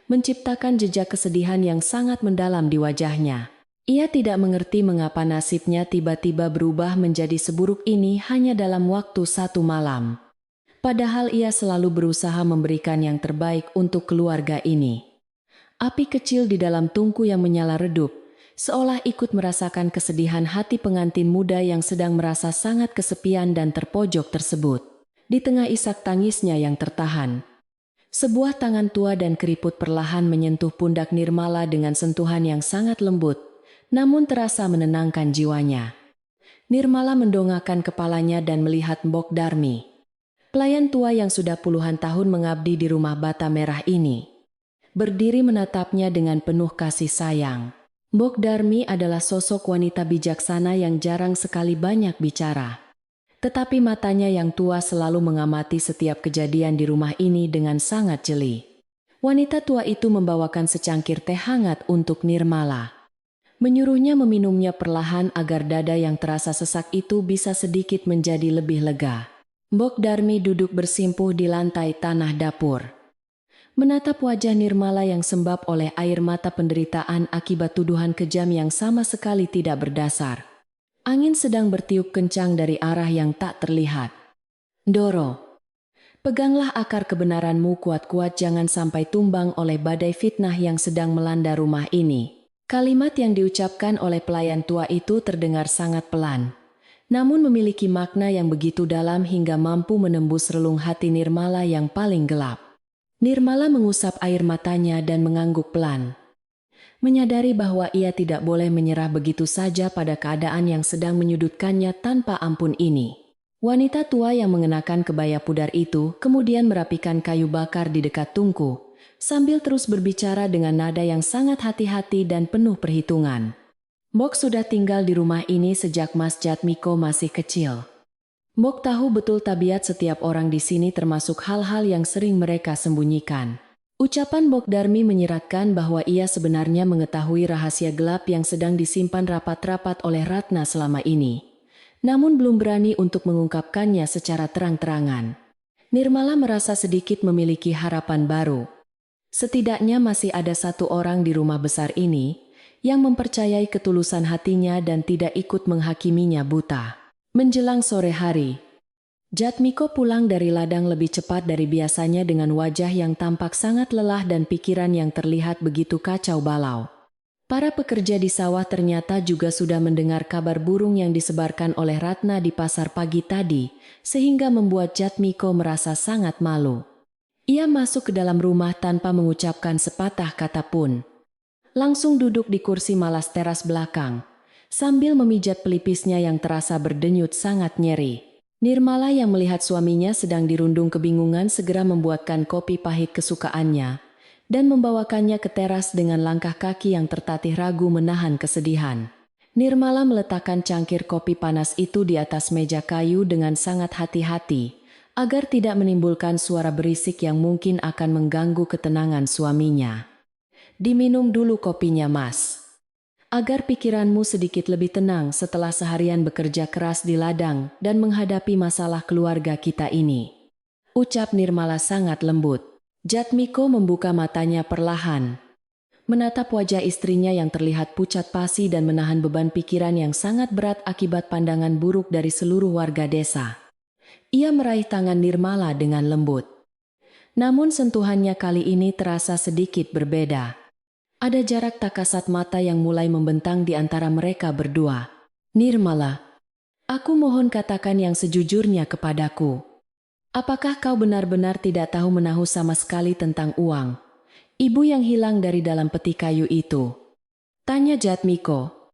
menciptakan jejak kesedihan yang sangat mendalam di wajahnya. Ia tidak mengerti mengapa nasibnya tiba-tiba berubah menjadi seburuk ini hanya dalam waktu satu malam. Padahal ia selalu berusaha memberikan yang terbaik untuk keluarga ini. Api kecil di dalam tungku yang menyala redup, seolah ikut merasakan kesedihan hati pengantin muda yang sedang merasa sangat kesepian dan terpojok tersebut. Di tengah isak tangisnya yang tertahan, sebuah tangan tua dan keriput perlahan menyentuh pundak Nirmala dengan sentuhan yang sangat lembut, namun terasa menenangkan jiwanya. Nirmala mendongakkan kepalanya dan melihat Mbok Darmi, pelayan tua yang sudah puluhan tahun mengabdi di rumah bata merah ini, berdiri menatapnya dengan penuh kasih sayang. Mbok Darmi adalah sosok wanita bijaksana yang jarang sekali banyak bicara. Tetapi matanya yang tua selalu mengamati setiap kejadian di rumah ini dengan sangat jeli. Wanita tua itu membawakan secangkir teh hangat untuk Nirmala, menyuruhnya meminumnya perlahan agar dada yang terasa sesak itu bisa sedikit menjadi lebih lega. Mbok Darmi duduk bersimpuh di lantai tanah dapur, menatap wajah Nirmala yang sembab oleh air mata penderitaan akibat tuduhan kejam yang sama sekali tidak berdasar. Angin sedang bertiup kencang dari arah yang tak terlihat. Doro, peganglah akar kebenaranmu kuat-kuat, jangan sampai tumbang oleh badai fitnah yang sedang melanda rumah ini. Kalimat yang diucapkan oleh pelayan tua itu terdengar sangat pelan, namun memiliki makna yang begitu dalam hingga mampu menembus relung hati Nirmala yang paling gelap. Nirmala mengusap air matanya dan mengangguk pelan, menyadari bahwa ia tidak boleh menyerah begitu saja pada keadaan yang sedang menyudutkannya tanpa ampun ini. Wanita tua yang mengenakan kebaya pudar itu kemudian merapikan kayu bakar di dekat tungku, sambil terus berbicara dengan nada yang sangat hati-hati dan penuh perhitungan. Mbok sudah tinggal di rumah ini sejak Mas Jatmiko masih kecil. Mbok tahu betul tabiat setiap orang di sini termasuk hal-hal yang sering mereka sembunyikan. Ucapan Mbok Darmi menyiratkan bahwa ia sebenarnya mengetahui rahasia gelap yang sedang disimpan rapat-rapat oleh Ratna selama ini. Namun belum berani untuk mengungkapkannya secara terang-terangan. Nirmala merasa sedikit memiliki harapan baru. Setidaknya masih ada satu orang di rumah besar ini yang mempercayai ketulusan hatinya dan tidak ikut menghakiminya buta. Menjelang sore hari, Jatmiko pulang dari ladang lebih cepat dari biasanya dengan wajah yang tampak sangat lelah dan pikiran yang terlihat begitu kacau balau. Para pekerja di sawah ternyata juga sudah mendengar kabar burung yang disebarkan oleh Ratna di pasar pagi tadi, sehingga membuat Jatmiko merasa sangat malu. Ia masuk ke dalam rumah tanpa mengucapkan sepatah kata pun. Langsung duduk di kursi malas teras belakang, sambil memijat pelipisnya yang terasa berdenyut sangat nyeri. Nirmala yang melihat suaminya sedang dirundung kebingungan segera membuatkan kopi pahit kesukaannya dan membawakannya ke teras dengan langkah kaki yang tertatih ragu menahan kesedihan. Nirmala meletakkan cangkir kopi panas itu di atas meja kayu dengan sangat hati-hati agar tidak menimbulkan suara berisik yang mungkin akan mengganggu ketenangan suaminya. "Diminum dulu kopinya, Mas. Agar pikiranmu sedikit lebih tenang setelah seharian bekerja keras di ladang dan menghadapi masalah keluarga kita ini," ucap Nirmala sangat lembut. Jatmiko membuka matanya perlahan, menatap wajah istrinya yang terlihat pucat pasi dan menahan beban pikiran yang sangat berat akibat pandangan buruk dari seluruh warga desa. Ia meraih tangan Nirmala dengan lembut. Namun sentuhannya kali ini terasa sedikit berbeda. Ada jarak tak kasat mata yang mulai membentang di antara mereka berdua. "Nirmala, aku mohon katakan yang sejujurnya kepadaku. Apakah kau benar-benar tidak tahu menahu sama sekali tentang uang ibu yang hilang dari dalam peti kayu itu?" tanya Jatmiko.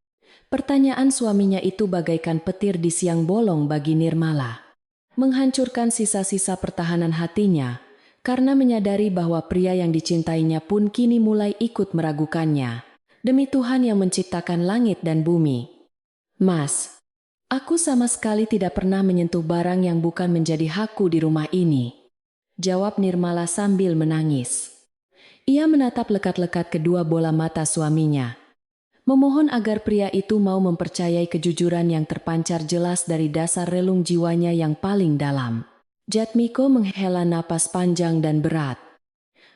Pertanyaan suaminya itu bagaikan petir di siang bolong bagi Nirmala. Menghancurkan sisa-sisa pertahanan hatinya, karena menyadari bahwa pria yang dicintainya pun kini mulai ikut meragukannya. Demi Tuhan yang menciptakan langit dan bumi, "Mas, aku sama sekali tidak pernah menyentuh barang yang bukan menjadi hakku di rumah ini," jawab Nirmala sambil menangis. Ia menatap lekat-lekat kedua bola mata suaminya, memohon agar pria itu mau mempercayai kejujuran yang terpancar jelas dari dasar relung jiwanya yang paling dalam. Jatmiko menghela napas panjang dan berat,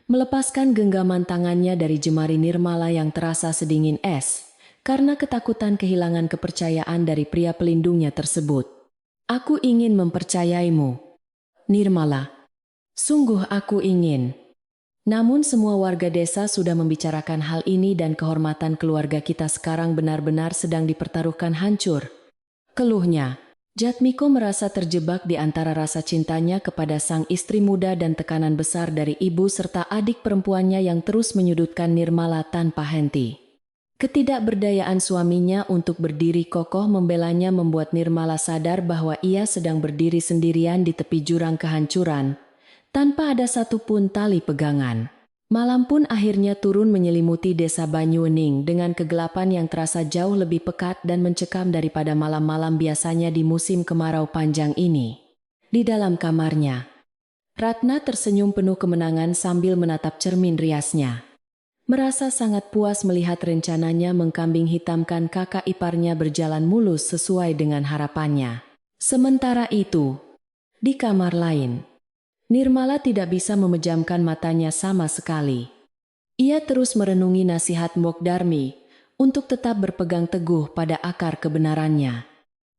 melepaskan genggaman tangannya dari jemari Nirmala yang terasa sedingin es, karena ketakutan kehilangan kepercayaan dari pria pelindungnya tersebut. "Aku ingin mempercayaimu, Nirmala. Sungguh aku ingin. Namun semua warga desa sudah membicarakan hal ini dan kehormatan keluarga kita sekarang benar-benar sedang dipertaruhkan hancur," keluhnya. Jatmiko merasa terjebak di antara rasa cintanya kepada sang istri muda dan tekanan besar dari ibu serta adik perempuannya yang terus menyudutkan Nirmala tanpa henti. Ketidakberdayaan suaminya untuk berdiri kokoh membelanya membuat Nirmala sadar bahwa ia sedang berdiri sendirian di tepi jurang kehancuran, tanpa ada satupun tali pegangan. Malam pun akhirnya turun menyelimuti desa Banyuening dengan kegelapan yang terasa jauh lebih pekat dan mencekam daripada malam-malam biasanya di musim kemarau panjang ini. Di dalam kamarnya, Ratna tersenyum penuh kemenangan sambil menatap cermin riasnya. Merasa sangat puas melihat rencananya mengkambing hitamkan kakak iparnya berjalan mulus sesuai dengan harapannya. Sementara itu, di kamar lain, Nirmala tidak bisa memejamkan matanya sama sekali. Ia terus merenungi nasihat Mbok Darmi untuk tetap berpegang teguh pada akar kebenarannya.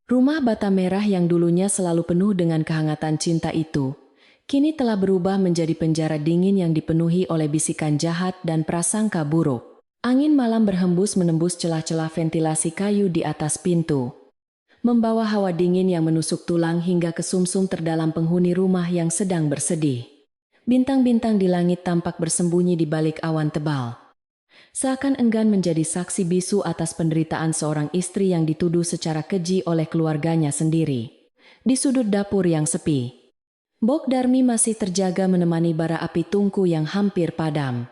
Rumah bata merah yang dulunya selalu penuh dengan kehangatan cinta itu, kini telah berubah menjadi penjara dingin yang dipenuhi oleh bisikan jahat dan prasangka buruk. Angin malam berhembus menembus celah-celah ventilasi kayu di atas pintu, membawa hawa dingin yang menusuk tulang hingga ke sumsum terdalam penghuni rumah yang sedang bersedih. Bintang-bintang di langit tampak bersembunyi di balik awan tebal, seakan enggan menjadi saksi bisu atas penderitaan seorang istri yang dituduh secara keji oleh keluarganya sendiri. Di sudut dapur yang sepi, Mbok Darmi masih terjaga menemani bara api tungku yang hampir padam,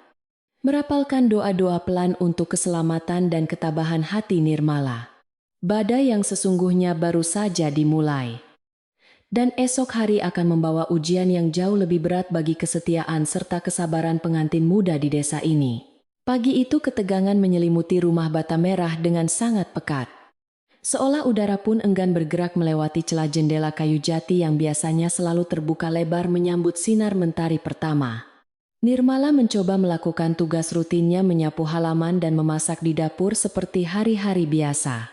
merapalkan doa-doa pelan untuk keselamatan dan ketabahan hati Nirmala. Badai yang sesungguhnya baru saja dimulai. Dan esok hari akan membawa ujian yang jauh lebih berat bagi kesetiaan serta kesabaran pengantin muda di desa ini. Pagi itu ketegangan menyelimuti rumah bata merah dengan sangat pekat. Seolah udara pun enggan bergerak melewati celah jendela kayu jati yang biasanya selalu terbuka lebar menyambut sinar mentari pertama. Nirmala mencoba melakukan tugas rutinnya menyapu halaman dan memasak di dapur seperti hari-hari biasa.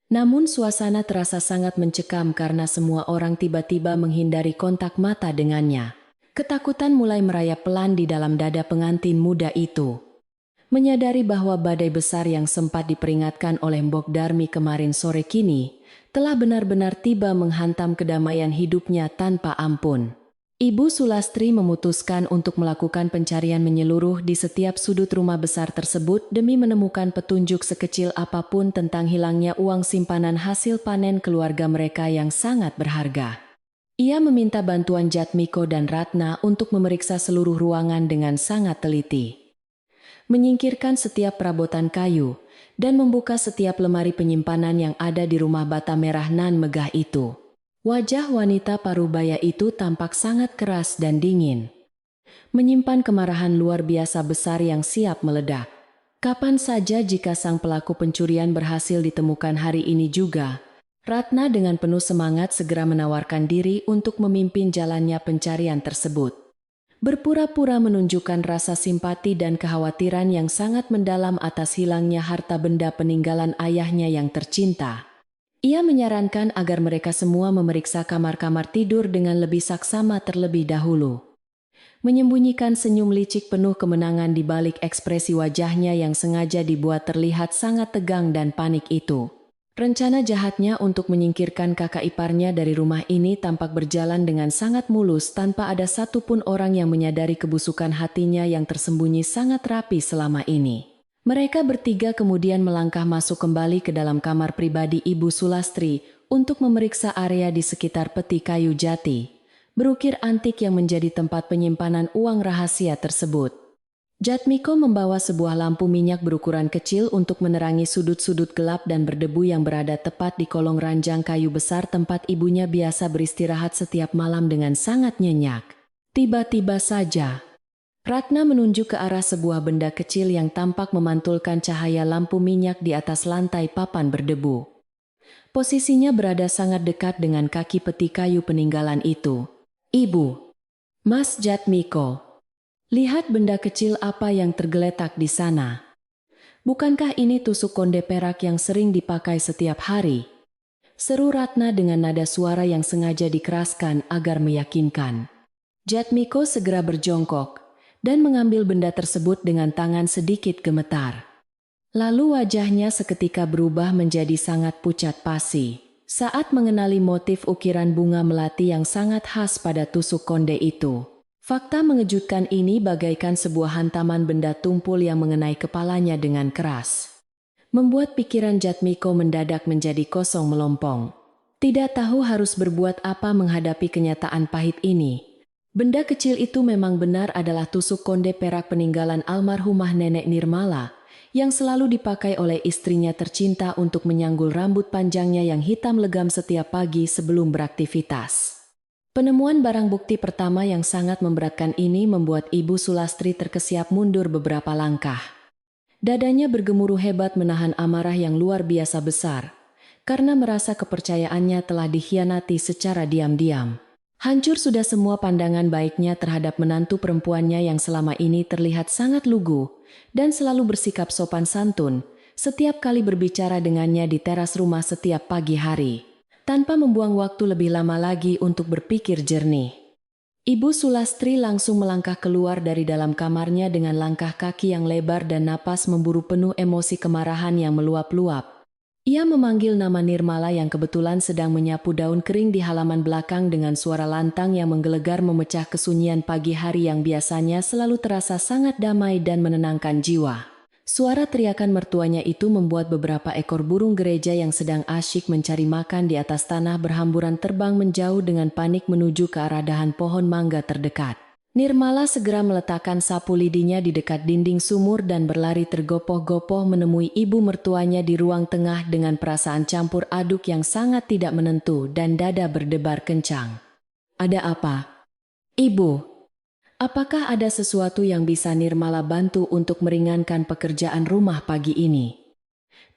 Namun suasana terasa sangat mencekam karena semua orang tiba-tiba menghindari kontak mata dengannya. Ketakutan mulai merayap pelan di dalam dada pengantin muda itu. Menyadari bahwa badai besar yang sempat diperingatkan oleh Mbok Darmi kemarin sore kini, telah benar-benar tiba menghantam kedamaian hidupnya tanpa ampun. Ibu Sulastri memutuskan untuk melakukan pencarian menyeluruh di setiap sudut rumah besar tersebut demi menemukan petunjuk sekecil apapun tentang hilangnya uang simpanan hasil panen keluarga mereka yang sangat berharga. Ia meminta bantuan Jatmiko dan Ratna untuk memeriksa seluruh ruangan dengan sangat teliti. Menyingkirkan setiap perabotan kayu dan membuka setiap lemari penyimpanan yang ada di rumah bata merah nan megah itu. Wajah wanita parubaya itu tampak sangat keras dan dingin. Menyimpan kemarahan luar biasa besar yang siap meledak. Kapan saja jika sang pelaku pencurian berhasil ditemukan hari ini juga, Ratna dengan penuh semangat segera menawarkan diri untuk memimpin jalannya pencarian tersebut. Berpura-pura menunjukkan rasa simpati dan kekhawatiran yang sangat mendalam atas hilangnya harta benda peninggalan ayahnya yang tercinta. Ia menyarankan agar mereka semua memeriksa kamar-kamar tidur dengan lebih saksama terlebih dahulu. Menyembunyikan senyum licik penuh kemenangan di balik ekspresi wajahnya yang sengaja dibuat terlihat sangat tegang dan panik itu. Rencana jahatnya untuk menyingkirkan kakak iparnya dari rumah ini tampak berjalan dengan sangat mulus tanpa ada satupun orang yang menyadari kebusukan hatinya yang tersembunyi sangat rapi selama ini. Mereka bertiga kemudian melangkah masuk kembali ke dalam kamar pribadi Ibu Sulastri untuk memeriksa area di sekitar peti kayu jati, berukir antik yang menjadi tempat penyimpanan uang rahasia tersebut. Jatmiko membawa sebuah lampu minyak berukuran kecil untuk menerangi sudut-sudut gelap dan berdebu yang berada tepat di kolong ranjang kayu besar tempat ibunya biasa beristirahat setiap malam dengan sangat nyenyak. Tiba-tiba saja, Ratna menunjuk ke arah sebuah benda kecil yang tampak memantulkan cahaya lampu minyak di atas lantai papan berdebu. Posisinya berada sangat dekat dengan kaki peti kayu peninggalan itu. "Ibu, Mas Jatmiko, lihat benda kecil apa yang tergeletak di sana. Bukankah ini tusuk konde perak yang sering dipakai setiap hari?" Seru Ratna dengan nada suara yang sengaja dikeraskan agar meyakinkan. Jatmiko segera berjongkok dan mengambil benda tersebut dengan tangan sedikit gemetar. Lalu wajahnya seketika berubah menjadi sangat pucat pasi saat mengenali motif ukiran bunga melati yang sangat khas pada tusuk konde itu. Fakta mengejutkan ini bagaikan sebuah hantaman benda tumpul yang mengenai kepalanya dengan keras. Membuat pikiran Jatmiko mendadak menjadi kosong melompong. Tidak tahu harus berbuat apa menghadapi kenyataan pahit ini. Benda kecil itu memang benar adalah tusuk konde perak peninggalan almarhumah nenek Nirmala, yang selalu dipakai oleh istrinya tercinta untuk menyanggul rambut panjangnya yang hitam legam setiap pagi sebelum beraktivitas. Penemuan barang bukti pertama yang sangat memberatkan ini membuat Ibu Sulastri terkesiap mundur beberapa langkah. Dadanya bergemuruh hebat menahan amarah yang luar biasa besar, karena merasa kepercayaannya telah dikhianati secara diam-diam. Hancur sudah semua pandangan baiknya terhadap menantu perempuannya yang selama ini terlihat sangat lugu dan selalu bersikap sopan santun setiap kali berbicara dengannya di teras rumah setiap pagi hari, tanpa membuang waktu lebih lama lagi untuk berpikir jernih. Ibu Sulastri langsung melangkah keluar dari dalam kamarnya dengan langkah kaki yang lebar dan napas memburu penuh emosi kemarahan yang meluap-luap. Ia memanggil nama Nirmala yang kebetulan sedang menyapu daun kering di halaman belakang dengan suara lantang yang menggelegar memecah kesunyian pagi hari yang biasanya selalu terasa sangat damai dan menenangkan jiwa. Suara teriakan mertuanya itu membuat beberapa ekor burung gereja yang sedang asyik mencari makan di atas tanah berhamburan terbang menjauh dengan panik menuju ke arah dahan pohon mangga terdekat. Nirmala segera meletakkan sapu lidinya di dekat dinding sumur dan berlari tergopoh-gopoh menemui ibu mertuanya di ruang tengah dengan perasaan campur aduk yang sangat tidak menentu dan dada berdebar kencang. Ada apa? Ibu, apakah ada sesuatu yang bisa Nirmala bantu untuk meringankan pekerjaan rumah pagi ini?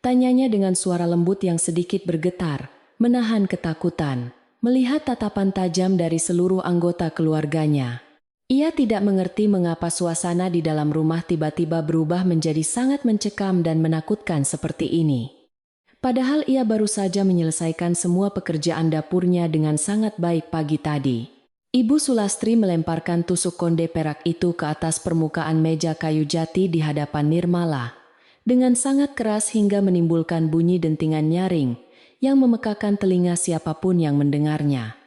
Tanyanya dengan suara lembut yang sedikit bergetar, menahan ketakutan, melihat tatapan tajam dari seluruh anggota keluarganya. Ia tidak mengerti mengapa suasana di dalam rumah tiba-tiba berubah menjadi sangat mencekam dan menakutkan seperti ini. Padahal ia baru saja menyelesaikan semua pekerjaan dapurnya dengan sangat baik pagi tadi. Ibu Sulastri melemparkan tusuk konde perak itu ke atas permukaan meja kayu jati di hadapan Nirmala, dengan sangat keras hingga menimbulkan bunyi dentingan nyaring yang memekakan telinga siapapun yang mendengarnya.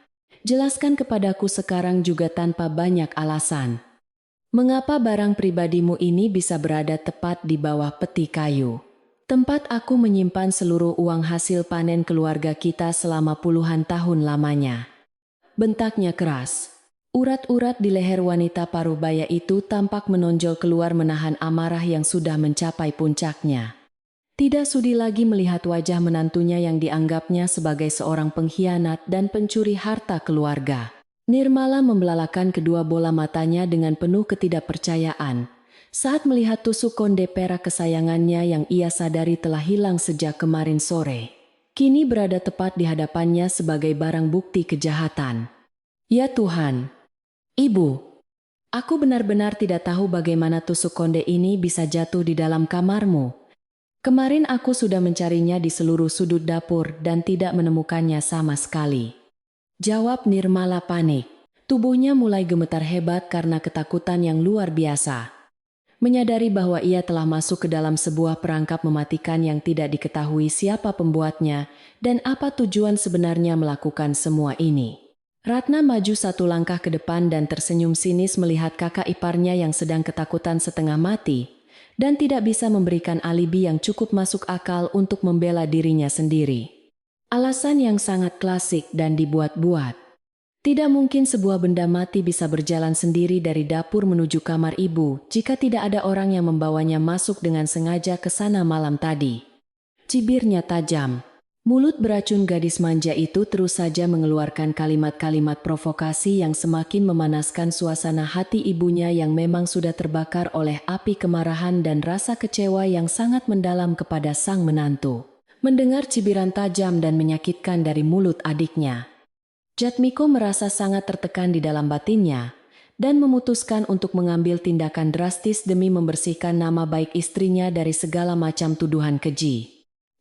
Jelaskan kepadaku sekarang juga tanpa banyak alasan. Mengapa barang pribadimu ini bisa berada tepat di bawah peti kayu? Tempat aku menyimpan seluruh uang hasil panen keluarga kita selama puluhan tahun lamanya. Bentaknya keras. Urat-urat di leher wanita parubaya itu tampak menonjol keluar menahan amarah yang sudah mencapai puncaknya. Tidak sudi lagi melihat wajah menantunya yang dianggapnya sebagai seorang pengkhianat dan pencuri harta keluarga. Nirmala membelalakan kedua bola matanya dengan penuh ketidakpercayaan saat melihat tusuk konde perak kesayangannya yang ia sadari telah hilang sejak kemarin sore. Kini berada tepat di hadapannya sebagai barang bukti kejahatan. Ya Tuhan! Ibu! Aku benar-benar tidak tahu bagaimana tusuk konde ini bisa jatuh di dalam kamarmu. Kemarin aku sudah mencarinya di seluruh sudut dapur dan tidak menemukannya sama sekali. Jawab Nirmala panik. Tubuhnya mulai gemetar hebat karena ketakutan yang luar biasa. Menyadari bahwa ia telah masuk ke dalam sebuah perangkap mematikan yang tidak diketahui siapa pembuatnya dan apa tujuan sebenarnya melakukan semua ini. Ratna maju satu langkah ke depan dan tersenyum sinis melihat kakak iparnya yang sedang ketakutan setengah mati dan tidak bisa memberikan alibi yang cukup masuk akal untuk membela dirinya sendiri. Alasan yang sangat klasik dan dibuat-buat. Tidak mungkin sebuah benda mati bisa berjalan sendiri dari dapur menuju kamar ibu jika tidak ada orang yang membawanya masuk dengan sengaja ke sana malam tadi. Cibirnya tajam. Mulut beracun gadis manja itu terus saja mengeluarkan kalimat-kalimat provokasi yang semakin memanaskan suasana hati ibunya yang memang sudah terbakar oleh api kemarahan dan rasa kecewa yang sangat mendalam kepada sang menantu. Mendengar cibiran tajam dan menyakitkan dari mulut adiknya, Jatmiko merasa sangat tertekan di dalam batinnya dan memutuskan untuk mengambil tindakan drastis demi membersihkan nama baik istrinya dari segala macam tuduhan keji.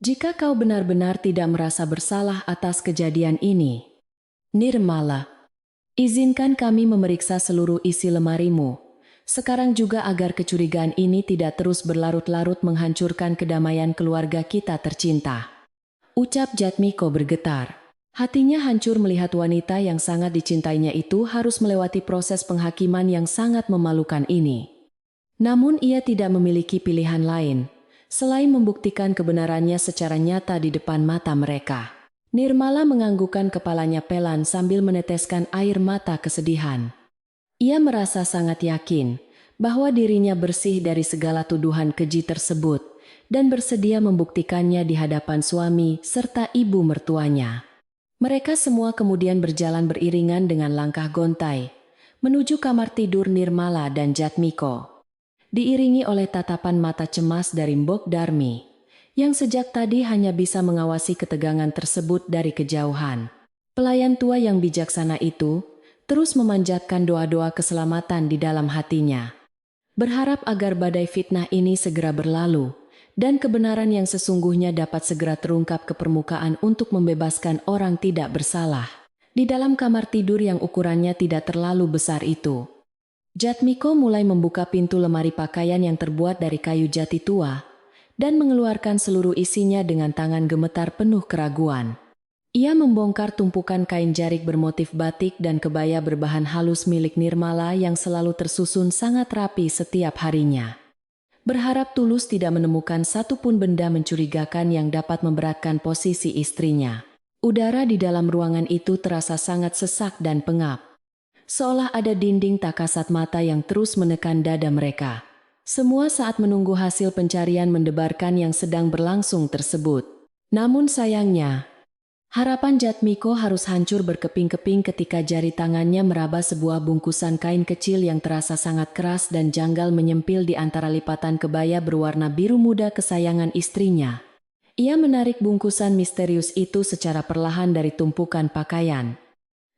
Jika kau benar-benar tidak merasa bersalah atas kejadian ini, Nirmala, izinkan kami memeriksa seluruh isi lemarimu. Sekarang juga agar kecurigaan ini tidak terus berlarut-larut menghancurkan kedamaian keluarga kita tercinta. Ucap Jatmiko bergetar. Hatinya hancur melihat wanita yang sangat dicintainya itu harus melewati proses penghakiman yang sangat memalukan ini. Namun ia tidak memiliki pilihan lain selain membuktikan kebenarannya secara nyata di depan mata mereka. Nirmala menganggukkan kepalanya pelan sambil meneteskan air mata kesedihan. Ia merasa sangat yakin bahwa dirinya bersih dari segala tuduhan keji tersebut dan bersedia membuktikannya di hadapan suami serta ibu mertuanya. Mereka semua kemudian berjalan beriringan dengan langkah gontai menuju kamar tidur Nirmala dan Jatmiko. Diiringi oleh tatapan mata cemas dari Mbok Darmi, yang sejak tadi hanya bisa mengawasi ketegangan tersebut dari kejauhan. Pelayan tua yang bijaksana itu terus memanjatkan doa-doa keselamatan di dalam hatinya, berharap agar badai fitnah ini segera berlalu, dan kebenaran yang sesungguhnya dapat segera terungkap ke permukaan untuk membebaskan orang tidak bersalah. Di dalam kamar tidur yang ukurannya tidak terlalu besar itu, Jatmiko mulai membuka pintu lemari pakaian yang terbuat dari kayu jati tua dan mengeluarkan seluruh isinya dengan tangan gemetar penuh keraguan. Ia membongkar tumpukan kain jarik bermotif batik dan kebaya berbahan halus milik Nirmala yang selalu tersusun sangat rapi setiap harinya. Berharap tulus tidak menemukan satupun benda mencurigakan yang dapat memberatkan posisi istrinya. Udara di dalam ruangan itu terasa sangat sesak dan pengap. Seolah ada dinding tak kasat mata yang terus menekan dada mereka. Semua saat menunggu hasil pencarian mendebarkan yang sedang berlangsung tersebut. Namun sayangnya, harapan Jatmiko harus hancur berkeping-keping ketika jari tangannya meraba sebuah bungkusan kain kecil yang terasa sangat keras dan janggal menyempil di antara lipatan kebaya berwarna biru muda kesayangan istrinya. Ia menarik bungkusan misterius itu secara perlahan dari tumpukan pakaian.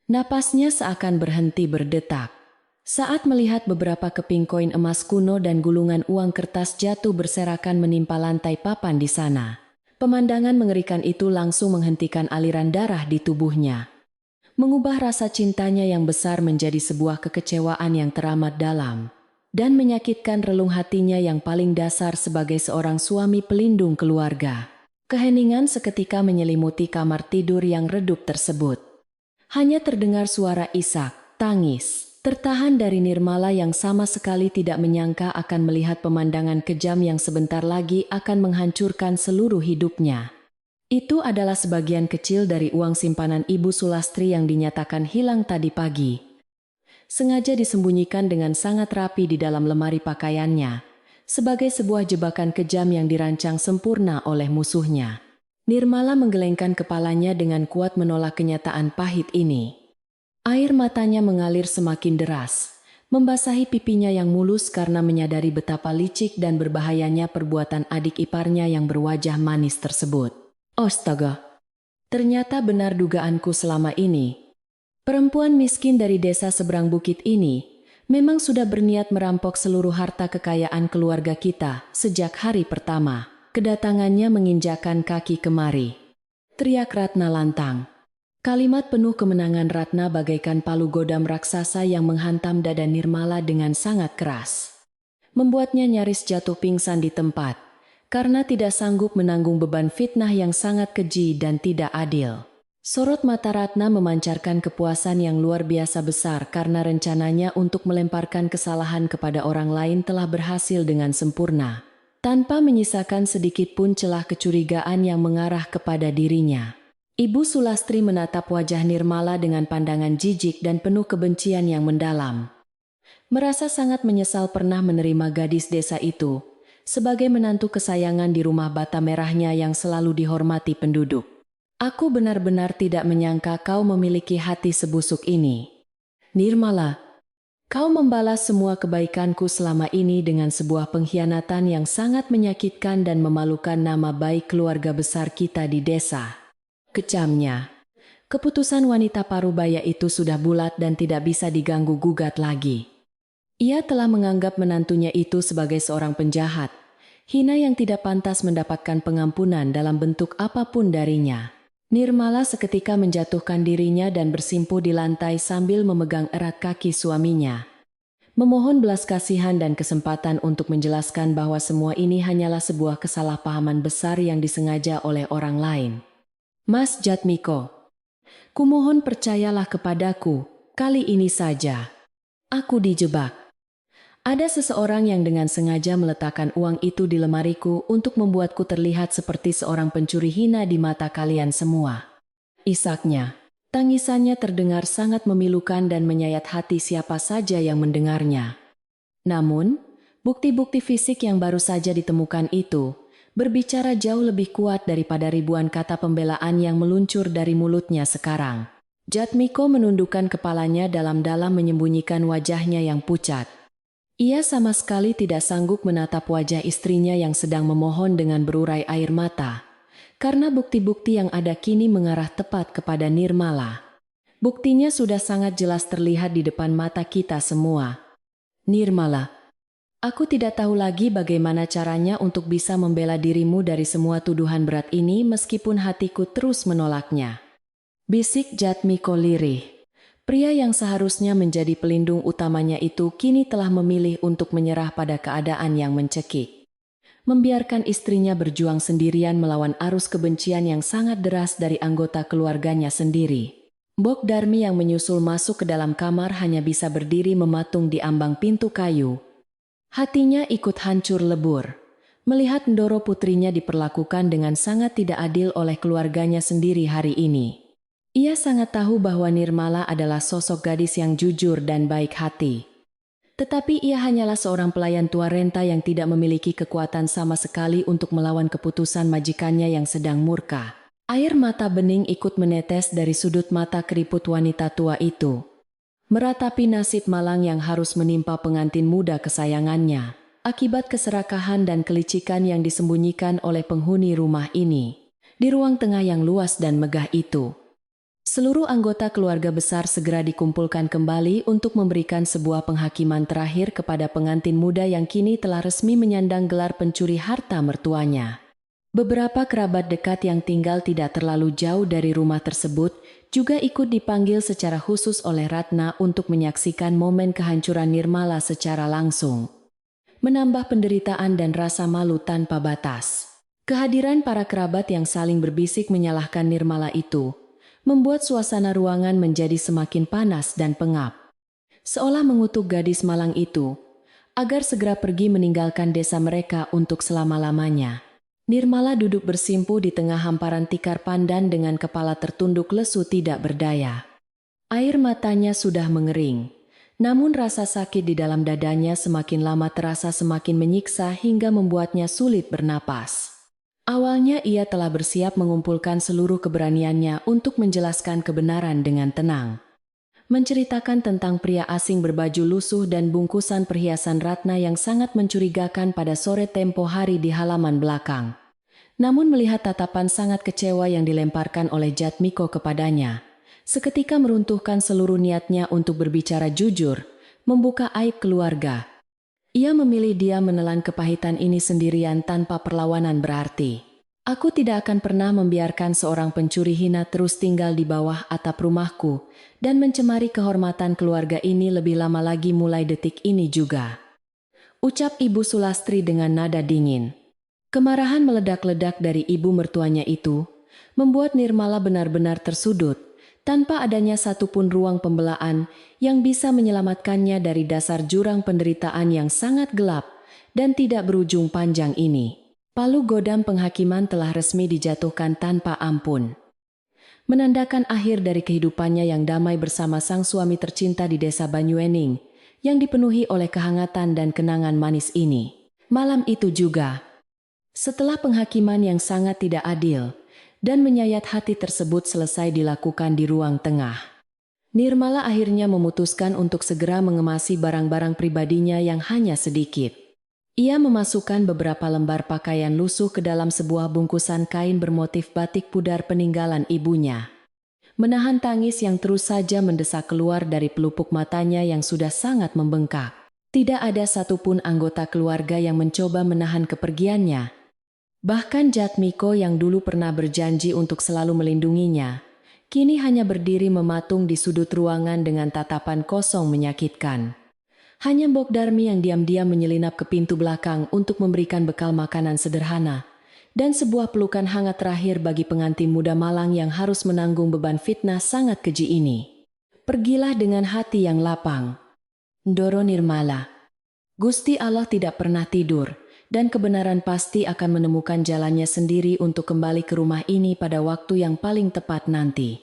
Napasnya seakan berhenti berdetak saat melihat beberapa keping koin emas kuno dan gulungan uang kertas jatuh berserakan menimpa lantai papan di sana. Pemandangan mengerikan itu langsung menghentikan aliran darah di tubuhnya. Mengubah rasa cintanya yang besar menjadi sebuah kekecewaan yang teramat dalam. Dan menyakitkan relung hatinya yang paling dasar sebagai seorang suami pelindung keluarga. Keheningan seketika menyelimuti kamar tidur yang redup tersebut. Hanya terdengar suara isak, tangis, tertahan dari Nirmala yang sama sekali tidak menyangka akan melihat pemandangan kejam yang sebentar lagi akan menghancurkan seluruh hidupnya. Itu adalah sebagian kecil dari uang simpanan Ibu Sulastri yang dinyatakan hilang tadi pagi. Sengaja disembunyikan dengan sangat rapi di dalam lemari pakaiannya, sebagai sebuah jebakan kejam yang dirancang sempurna oleh musuhnya. Nirmala menggelengkan kepalanya dengan kuat menolak kenyataan pahit ini. Air matanya mengalir semakin deras, membasahi pipinya yang mulus karena menyadari betapa licik dan berbahayanya perbuatan adik iparnya yang berwajah manis tersebut. Astaga, ternyata benar dugaanku selama ini. Perempuan miskin dari desa seberang bukit ini memang sudah berniat merampok seluruh harta kekayaan keluarga kita sejak hari pertama kedatangannya menginjakkan kaki kemari. Teriak Ratna lantang. Kalimat penuh kemenangan Ratna bagaikan palu godam raksasa yang menghantam dada Nirmala dengan sangat keras. Membuatnya nyaris jatuh pingsan di tempat, karena tidak sanggup menanggung beban fitnah yang sangat keji dan tidak adil. Sorot mata Ratna memancarkan kepuasan yang luar biasa besar karena rencananya untuk melemparkan kesalahan kepada orang lain telah berhasil dengan sempurna, tanpa menyisakan sedikit pun celah kecurigaan yang mengarah kepada dirinya. Ibu Sulastri menatap wajah Nirmala dengan pandangan jijik dan penuh kebencian yang mendalam. Merasa sangat menyesal pernah menerima gadis desa itu sebagai menantu kesayangan di rumah bata merahnya yang selalu dihormati penduduk. Aku benar-benar tidak menyangka kau memiliki hati sebusuk ini. Nirmala, kau membalas semua kebaikanku selama ini dengan sebuah pengkhianatan yang sangat menyakitkan dan memalukan nama baik keluarga besar kita di desa. Kecamnya. Keputusan wanita parubaya itu sudah bulat dan tidak bisa diganggu-gugat lagi. Ia telah menganggap menantunya itu sebagai seorang penjahat, hina yang tidak pantas mendapatkan pengampunan dalam bentuk apapun darinya. Nirmala seketika menjatuhkan dirinya dan bersimpuh di lantai sambil memegang erat kaki suaminya. Memohon belas kasihan dan kesempatan untuk menjelaskan bahwa semua ini hanyalah sebuah kesalahpahaman besar yang disengaja oleh orang lain. Mas Jatmiko, kumohon percayalah kepadaku, kali ini saja. Aku dijebak. Ada seseorang yang dengan sengaja meletakkan uang itu di lemariku untuk membuatku terlihat seperti seorang pencuri hina di mata kalian semua. Isaknya, tangisannya terdengar sangat memilukan dan menyayat hati siapa saja yang mendengarnya. Namun, bukti-bukti fisik yang baru saja ditemukan itu berbicara jauh lebih kuat daripada ribuan kata pembelaan yang meluncur dari mulutnya sekarang. Jatmiko menundukkan kepalanya dalam-dalam menyembunyikan wajahnya yang pucat. Ia sama sekali tidak sanggup menatap wajah istrinya yang sedang memohon dengan berurai air mata, karena bukti-bukti yang ada kini mengarah tepat kepada Nirmala. Buktinya sudah sangat jelas terlihat di depan mata kita semua. Nirmala, aku tidak tahu lagi bagaimana caranya untuk bisa membela dirimu dari semua tuduhan berat ini meskipun hatiku terus menolaknya. Bisik Jatmiko lirih. Pria yang seharusnya menjadi pelindung utamanya itu kini telah memilih untuk menyerah pada keadaan yang mencekik. Membiarkan istrinya berjuang sendirian melawan arus kebencian yang sangat deras dari anggota keluarganya sendiri. Bok Darmi yang menyusul masuk ke dalam kamar hanya bisa berdiri mematung di ambang pintu kayu. Hatinya ikut hancur lebur, melihat Ndoro putrinya diperlakukan dengan sangat tidak adil oleh keluarganya sendiri hari ini. Ia sangat tahu bahwa Nirmala adalah sosok gadis yang jujur dan baik hati. Tetapi ia hanyalah seorang pelayan tua renta yang tidak memiliki kekuatan sama sekali untuk melawan keputusan majikannya yang sedang murka. Air mata bening ikut menetes dari sudut mata keriput wanita tua itu, meratapi nasib malang yang harus menimpa pengantin muda kesayangannya, akibat keserakahan dan kelicikan yang disembunyikan oleh penghuni rumah ini. Di ruang tengah yang luas dan megah itu, seluruh anggota keluarga besar segera dikumpulkan kembali untuk memberikan sebuah penghakiman terakhir kepada pengantin muda yang kini telah resmi menyandang gelar pencuri harta mertuanya. Beberapa kerabat dekat yang tinggal tidak terlalu jauh dari rumah tersebut juga ikut dipanggil secara khusus oleh Ratna untuk menyaksikan momen kehancuran Nirmala secara langsung, menambah penderitaan dan rasa malu tanpa batas. Kehadiran para kerabat yang saling berbisik menyalahkan Nirmala itu membuat suasana ruangan menjadi semakin panas dan pengap. Seolah mengutuk gadis malang itu agar segera pergi meninggalkan desa mereka untuk selama-lamanya. Nirmala duduk bersimpu di tengah hamparan tikar pandan dengan kepala tertunduk lesu tidak berdaya. Air matanya sudah mengering, namun rasa sakit di dalam dadanya semakin lama terasa semakin menyiksa hingga membuatnya sulit bernapas. Awalnya ia telah bersiap mengumpulkan seluruh keberaniannya untuk menjelaskan kebenaran dengan tenang. Menceritakan tentang pria asing berbaju lusuh dan bungkusan perhiasan Ratna yang sangat mencurigakan pada sore tempo hari di halaman belakang. Namun melihat tatapan sangat kecewa yang dilemparkan oleh Jatmiko kepadanya, seketika meruntuhkan seluruh niatnya untuk berbicara jujur, membuka aib keluarga. Ia memilih diam menelan kepahitan ini sendirian tanpa perlawanan berarti. Aku tidak akan pernah membiarkan seorang pencuri hina terus tinggal di bawah atap rumahku dan mencemari kehormatan keluarga ini lebih lama lagi mulai detik ini juga, ucap Ibu Sulastri dengan nada dingin. Kemarahan meledak-ledak dari ibu mertuanya itu membuat Nirmala benar-benar tersudut, tanpa adanya satupun ruang pembelaan yang bisa menyelamatkannya dari dasar jurang penderitaan yang sangat gelap dan tidak berujung panjang ini. Palu godam penghakiman telah resmi dijatuhkan tanpa ampun, menandakan akhir dari kehidupannya yang damai bersama sang suami tercinta di desa Banyuening, yang dipenuhi oleh kehangatan dan kenangan manis ini. Malam itu juga, setelah penghakiman yang sangat tidak adil dan menyayat hati tersebut selesai dilakukan di ruang tengah, Nirmala akhirnya memutuskan untuk segera mengemasi barang-barang pribadinya yang hanya sedikit. Ia memasukkan beberapa lembar pakaian lusuh ke dalam sebuah bungkusan kain bermotif batik pudar peninggalan ibunya. Menahan tangis yang terus saja mendesak keluar dari pelupuk matanya yang sudah sangat membengkak. Tidak ada satupun anggota keluarga yang mencoba menahan kepergiannya. Bahkan Jatmiko yang dulu pernah berjanji untuk selalu melindunginya, kini hanya berdiri mematung di sudut ruangan dengan tatapan kosong menyakitkan. Hanya Mbok Darmi yang diam-diam menyelinap ke pintu belakang untuk memberikan bekal makanan sederhana dan sebuah pelukan hangat terakhir bagi pengantin muda malang yang harus menanggung beban fitnah sangat keji ini. Pergilah dengan hati yang lapang, Ndoro Nirmala. Gusti Allah tidak pernah tidur, dan kebenaran pasti akan menemukan jalannya sendiri untuk kembali ke rumah ini pada waktu yang paling tepat nanti.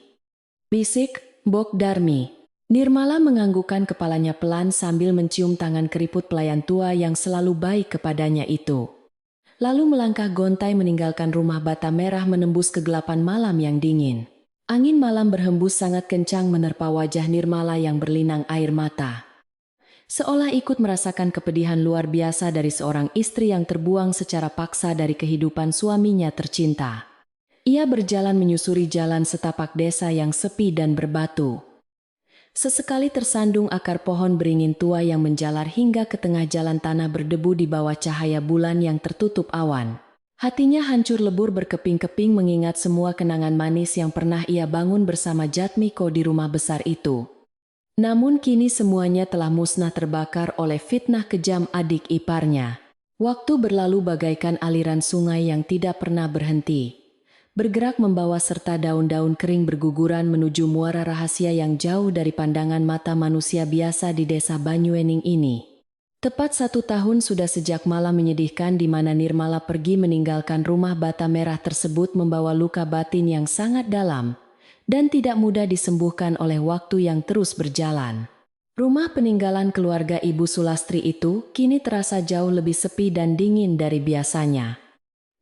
Bisik Mbok Darmi. Nirmala menganggukkan kepalanya pelan sambil mencium tangan keriput pelayan tua yang selalu baik kepadanya itu. Lalu melangkah gontai meninggalkan rumah bata merah menembus kegelapan malam yang dingin. Angin malam berhembus sangat kencang menerpa wajah Nirmala yang berlinang air mata, seolah ikut merasakan kepedihan luar biasa dari seorang istri yang terbuang secara paksa dari kehidupan suaminya tercinta. Ia berjalan menyusuri jalan setapak desa yang sepi dan berbatu. Sesekali tersandung akar pohon beringin tua yang menjalar hingga ke tengah jalan tanah berdebu di bawah cahaya bulan yang tertutup awan. Hatinya hancur lebur berkeping-keping mengingat semua kenangan manis yang pernah ia bangun bersama Jatmiko di rumah besar itu. Namun kini semuanya telah musnah terbakar oleh fitnah kejam adik iparnya. Waktu berlalu bagaikan aliran sungai yang tidak pernah berhenti, bergerak membawa serta daun-daun kering berguguran menuju muara rahasia yang jauh dari pandangan mata manusia biasa di desa Banyuening ini. Tepat 1 tahun sudah sejak malam menyedihkan di mana Nirmala pergi meninggalkan rumah bata merah tersebut membawa luka batin yang sangat dalam dan tidak mudah disembuhkan oleh waktu yang terus berjalan. Rumah peninggalan keluarga Ibu Sulastri itu kini terasa jauh lebih sepi dan dingin dari biasanya.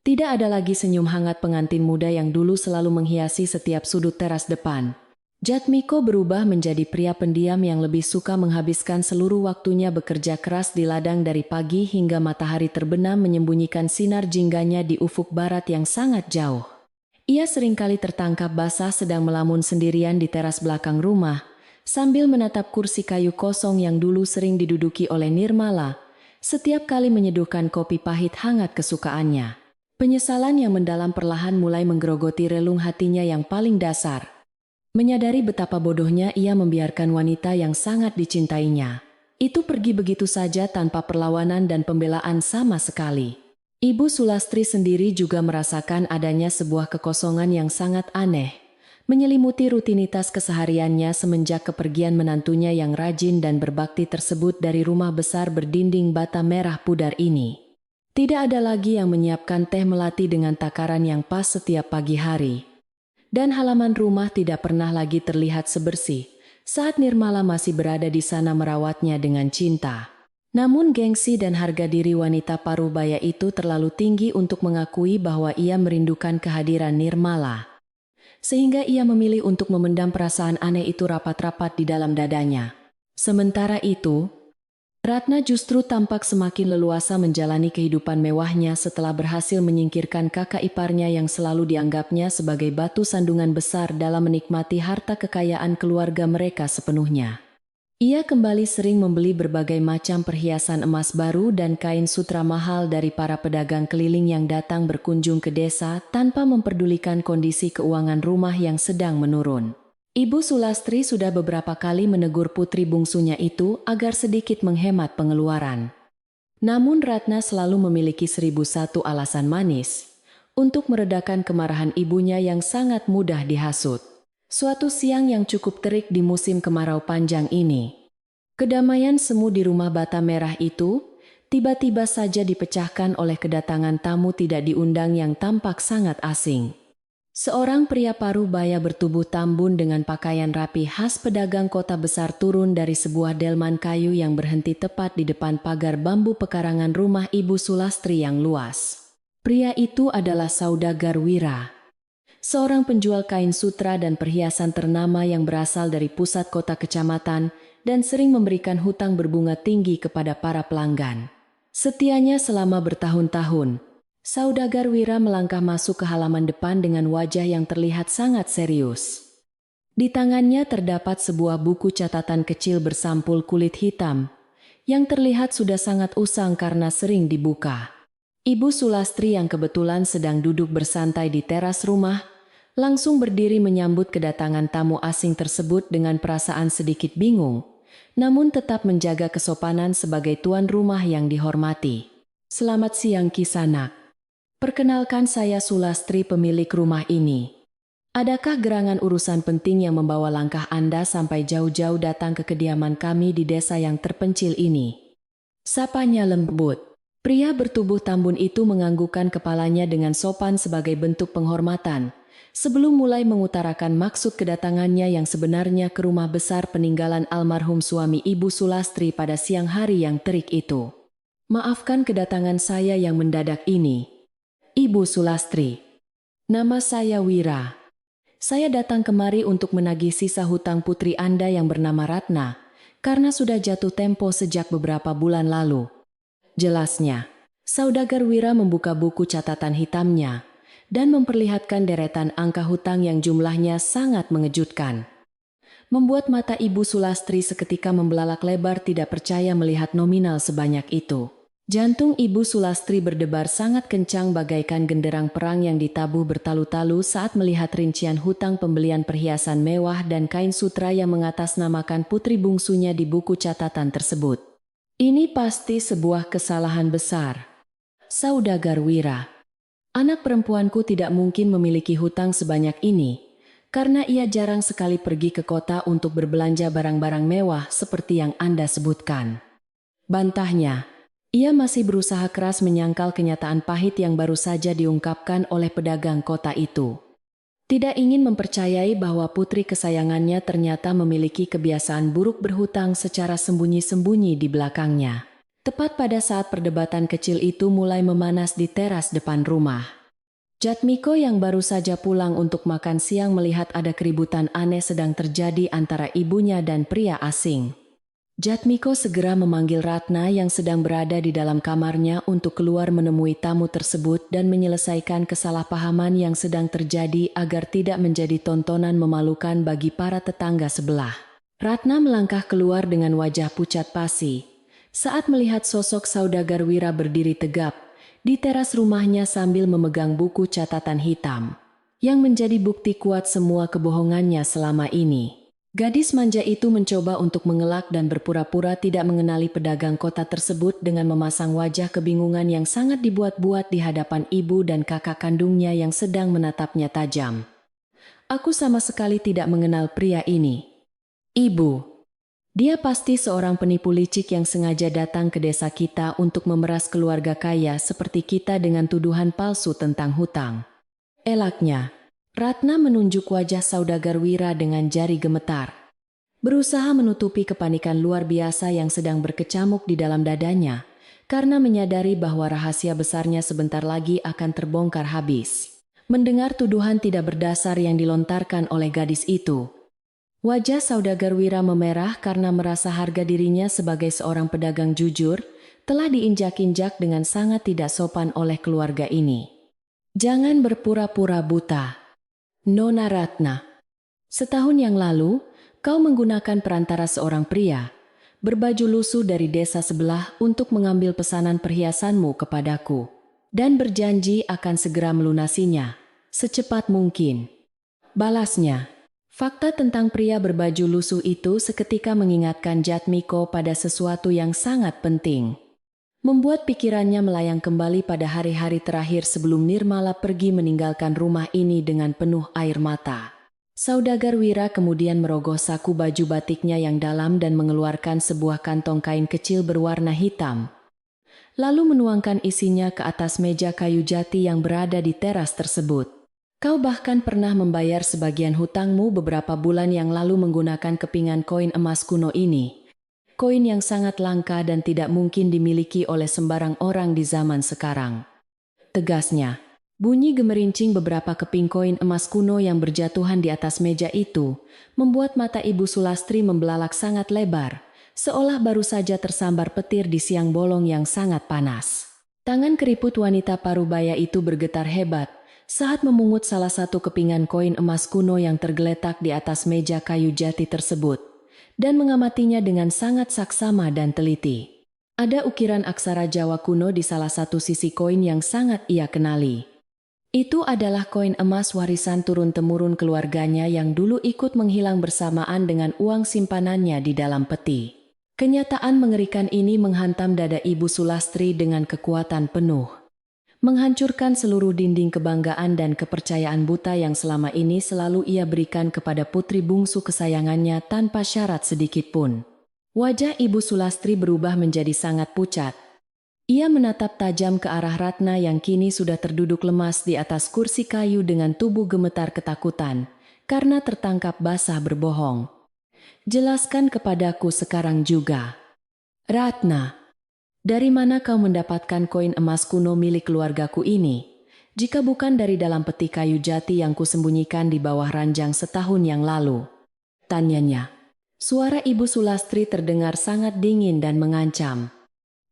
Tidak ada lagi senyum hangat pengantin muda yang dulu selalu menghiasi setiap sudut teras depan. Jatmiko berubah menjadi pria pendiam yang lebih suka menghabiskan seluruh waktunya bekerja keras di ladang dari pagi hingga matahari terbenam menyembunyikan sinar jingganya di ufuk barat yang sangat jauh. Ia seringkali tertangkap basah sedang melamun sendirian di teras belakang rumah, sambil menatap kursi kayu kosong yang dulu sering diduduki oleh Nirmala, setiap kali menyeduhkan kopi pahit hangat kesukaannya. Penyesalan yang mendalam perlahan mulai menggerogoti relung hatinya yang paling dasar. Menyadari betapa bodohnya ia membiarkan wanita yang sangat dicintainya itu pergi begitu saja tanpa perlawanan dan pembelaan sama sekali. Ibu Sulastri sendiri juga merasakan adanya sebuah kekosongan yang sangat aneh, menyelimuti rutinitas kesehariannya semenjak kepergian menantunya yang rajin dan berbakti tersebut dari rumah besar berdinding bata merah pudar ini. Tidak ada lagi yang menyiapkan teh melati dengan takaran yang pas setiap pagi hari. Dan halaman rumah tidak pernah lagi terlihat sebersih saat Nirmala masih berada di sana merawatnya dengan cinta. Namun gengsi dan harga diri wanita parubaya itu terlalu tinggi untuk mengakui bahwa ia merindukan kehadiran Nirmala. Sehingga ia memilih untuk memendam perasaan aneh itu rapat-rapat di dalam dadanya. Sementara itu, Ratna justru tampak semakin leluasa menjalani kehidupan mewahnya setelah berhasil menyingkirkan kakak iparnya yang selalu dianggapnya sebagai batu sandungan besar dalam menikmati harta kekayaan keluarga mereka sepenuhnya. Ia kembali sering membeli berbagai macam perhiasan emas baru dan kain sutra mahal dari para pedagang keliling yang datang berkunjung ke desa tanpa memperdulikan kondisi keuangan rumah yang sedang menurun. Ibu Sulastri sudah beberapa kali menegur putri bungsunya itu agar sedikit menghemat pengeluaran. Namun Ratna selalu memiliki 1001 alasan manis untuk meredakan kemarahan ibunya yang sangat mudah dihasut. Suatu siang yang cukup terik di musim kemarau panjang ini, kedamaian semu di rumah bata merah itu tiba-tiba saja dipecahkan oleh kedatangan tamu tidak diundang yang tampak sangat asing. Seorang pria parubaya bertubuh tambun dengan pakaian rapi khas pedagang kota besar turun dari sebuah delman kayu yang berhenti tepat di depan pagar bambu pekarangan rumah Ibu Sulastri yang luas. Pria itu adalah Saudagar Wira, seorang penjual kain sutra dan perhiasan ternama yang berasal dari pusat kota kecamatan dan sering memberikan hutang berbunga tinggi kepada para pelanggan. Setianya selama bertahun-tahun, Saudagar Wira melangkah masuk ke halaman depan dengan wajah yang terlihat sangat serius. Di tangannya terdapat sebuah buku catatan kecil bersampul kulit hitam, yang terlihat sudah sangat usang karena sering dibuka. Ibu Sulastri yang kebetulan sedang duduk bersantai di teras rumah, langsung berdiri menyambut kedatangan tamu asing tersebut dengan perasaan sedikit bingung, namun tetap menjaga kesopanan sebagai tuan rumah yang dihormati. "Selamat siang Kisanak. Perkenalkan saya Sulastri pemilik rumah ini. Adakah gerangan urusan penting yang membawa langkah Anda sampai jauh-jauh datang ke kediaman kami di desa yang terpencil ini?" Sapanya lembut. Pria bertubuh tambun itu menganggukkan kepalanya dengan sopan sebagai bentuk penghormatan, sebelum mulai mengutarakan maksud kedatangannya yang sebenarnya ke rumah besar peninggalan almarhum suami Ibu Sulastri pada siang hari yang terik itu. "Maafkan kedatangan saya yang mendadak ini, Ibu Sulastri. Nama saya Wira. Saya datang kemari untuk menagih sisa hutang putri Anda yang bernama Ratna, karena sudah jatuh tempo sejak beberapa bulan lalu." Jelasnya, Saudagar Wira membuka buku catatan hitamnya dan memperlihatkan deretan angka hutang yang jumlahnya sangat mengejutkan. Membuat mata Ibu Sulastri seketika membelalak lebar tidak percaya melihat nominal sebanyak itu. Jantung Ibu Sulastri berdebar sangat kencang bagaikan genderang perang yang ditabuh bertalu-talu saat melihat rincian hutang pembelian perhiasan mewah dan kain sutra yang mengatasnamakan putri bungsunya di buku catatan tersebut. "Ini pasti sebuah kesalahan besar, Saudagar Wira. Anak perempuanku tidak mungkin memiliki hutang sebanyak ini, karena ia jarang sekali pergi ke kota untuk berbelanja barang-barang mewah seperti yang Anda sebutkan." Bantahnya. Ia masih berusaha keras menyangkal kenyataan pahit yang baru saja diungkapkan oleh pedagang kota itu. Tidak ingin mempercayai bahwa putri kesayangannya ternyata memiliki kebiasaan buruk berhutang secara sembunyi-sembunyi di belakangnya. Tepat pada saat perdebatan kecil itu mulai memanas di teras depan rumah. Jatmiko yang baru saja pulang untuk makan siang melihat ada keributan aneh sedang terjadi antara ibunya dan pria asing. Jatmiko segera memanggil Ratna yang sedang berada di dalam kamarnya untuk keluar menemui tamu tersebut dan menyelesaikan kesalahpahaman yang sedang terjadi agar tidak menjadi tontonan memalukan bagi para tetangga sebelah. Ratna melangkah keluar dengan wajah pucat pasi saat melihat sosok saudagar Wira berdiri tegap di teras rumahnya sambil memegang buku catatan hitam yang menjadi bukti kuat semua kebohongannya selama ini. Gadis manja itu mencoba untuk mengelak dan berpura-pura tidak mengenali pedagang kota tersebut dengan memasang wajah kebingungan yang sangat dibuat-buat di hadapan ibu dan kakak kandungnya yang sedang menatapnya tajam. Aku sama sekali tidak mengenal pria ini. Ibu, dia pasti seorang penipu licik yang sengaja datang ke desa kita untuk memeras keluarga kaya seperti kita dengan tuduhan palsu tentang hutang. Elaknya. Ratna menunjuk wajah saudagar Wira dengan jari gemetar. Berusaha menutupi kepanikan luar biasa yang sedang berkecamuk di dalam dadanya, karena menyadari bahwa rahasia besarnya sebentar lagi akan terbongkar habis. Mendengar tuduhan tidak berdasar yang dilontarkan oleh gadis itu, wajah saudagar Wira memerah karena merasa harga dirinya sebagai seorang pedagang jujur telah diinjak-injak dengan sangat tidak sopan oleh keluarga ini. Jangan berpura-pura buta. Nona Ratna, setahun yang lalu, kau menggunakan perantara seorang pria, berbaju lusuh dari desa sebelah untuk mengambil pesanan perhiasanmu kepadaku, dan berjanji akan segera melunasinya, secepat mungkin. Balasnya, fakta tentang pria berbaju lusuh itu seketika mengingatkan Jatmiko pada sesuatu yang sangat penting. Membuat pikirannya melayang kembali pada hari-hari terakhir sebelum Nirmala pergi meninggalkan rumah ini dengan penuh air mata. Saudagar Wira kemudian merogoh saku baju batiknya yang dalam dan mengeluarkan sebuah kantong kain kecil berwarna hitam. Lalu menuangkan isinya ke atas meja kayu jati yang berada di teras tersebut. Kau bahkan pernah membayar sebagian hutangmu beberapa bulan yang lalu menggunakan kepingan koin emas kuno ini. Koin yang sangat langka dan tidak mungkin dimiliki oleh sembarang orang di zaman sekarang. Tegasnya, bunyi gemerincing beberapa keping koin emas kuno yang berjatuhan di atas meja itu, membuat mata Ibu Sulastri membelalak sangat lebar, seolah baru saja tersambar petir di siang bolong yang sangat panas. Tangan keriput wanita parubaya itu bergetar hebat saat memungut salah satu kepingan koin emas kuno yang tergeletak di atas meja kayu jati tersebut, dan mengamatinya dengan sangat saksama dan teliti. Ada ukiran aksara Jawa kuno di salah satu sisi koin yang sangat ia kenali. Itu adalah koin emas warisan turun-temurun keluarganya yang dulu ikut menghilang bersamaan dengan uang simpanannya di dalam peti. Kenyataan mengerikan ini menghantam dada Ibu Sulastri dengan kekuatan penuh, menghancurkan seluruh dinding kebanggaan dan kepercayaan buta yang selama ini selalu ia berikan kepada putri bungsu kesayangannya tanpa syarat sedikitpun. Wajah Ibu Sulastri berubah menjadi sangat pucat. Ia menatap tajam ke arah Ratna yang kini sudah terduduk lemas di atas kursi kayu dengan tubuh gemetar ketakutan karena tertangkap basah berbohong. Jelaskan kepadaku sekarang juga. Ratna, dari mana kau mendapatkan koin emas kuno milik keluargaku ini? Jika bukan dari dalam peti kayu jati yang kusembunyikan di bawah ranjang setahun yang lalu. Tanyanya. Suara Ibu Sulastri terdengar sangat dingin dan mengancam.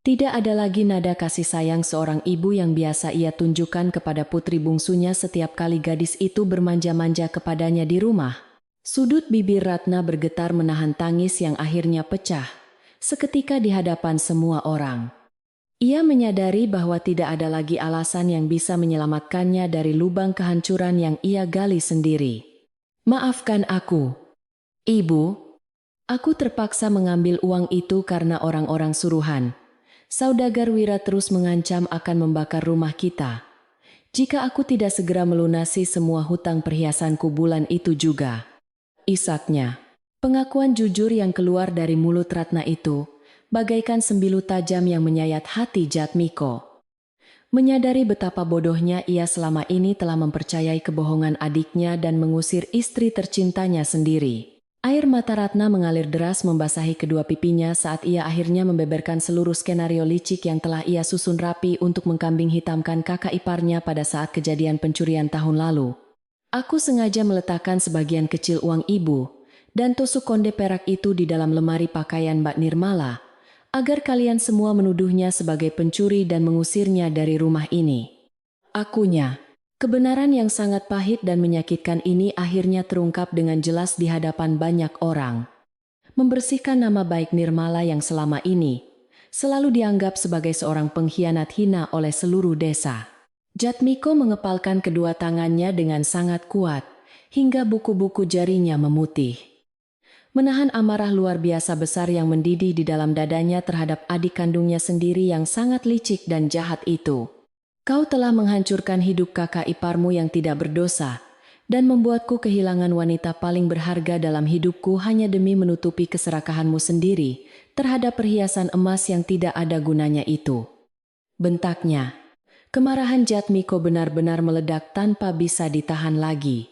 Tidak ada lagi nada kasih sayang seorang ibu yang biasa ia tunjukkan kepada putri bungsunya setiap kali gadis itu bermanja-manja kepadanya di rumah. Sudut bibir Ratna bergetar menahan tangis yang akhirnya pecah seketika di hadapan semua orang. Ia menyadari bahwa tidak ada lagi alasan yang bisa menyelamatkannya dari lubang kehancuran yang ia gali sendiri. Maafkan aku, Ibu. Aku terpaksa mengambil uang itu karena orang-orang suruhan. Saudagar Wira terus mengancam akan membakar rumah kita. Jika aku tidak segera melunasi semua hutang perhiasanku bulan itu juga. Isaknya. Pengakuan jujur yang keluar dari mulut Ratna itu, bagaikan sembilu tajam yang menyayat hati Jatmiko. Menyadari betapa bodohnya ia selama ini telah mempercayai kebohongan adiknya dan mengusir istri tercintanya sendiri. Air mata Ratna mengalir deras membasahi kedua pipinya saat ia akhirnya membeberkan seluruh skenario licik yang telah ia susun rapi untuk mengkambing hitamkan kakak iparnya pada saat kejadian pencurian tahun lalu. Aku sengaja meletakkan sebagian kecil uang ibu dan tusuk konde perak itu di dalam lemari pakaian Mbak Nirmala, agar kalian semua menuduhnya sebagai pencuri dan mengusirnya dari rumah ini. Akunya. Kebenaran yang sangat pahit dan menyakitkan ini akhirnya terungkap dengan jelas di hadapan banyak orang. Membersihkan nama baik Nirmala yang selama ini selalu dianggap sebagai seorang pengkhianat hina oleh seluruh desa. Jatmiko mengepalkan kedua tangannya dengan sangat kuat, hingga buku-buku jarinya memutih. Menahan amarah luar biasa besar yang mendidih di dalam dadanya terhadap adik kandungnya sendiri yang sangat licik dan jahat itu. Kau telah menghancurkan hidup kakak iparmu yang tidak berdosa, dan membuatku kehilangan wanita paling berharga dalam hidupku hanya demi menutupi keserakahanmu sendiri terhadap perhiasan emas yang tidak ada gunanya itu. Bentaknya. Kemarahan Jatmiko benar-benar meledak tanpa bisa ditahan lagi.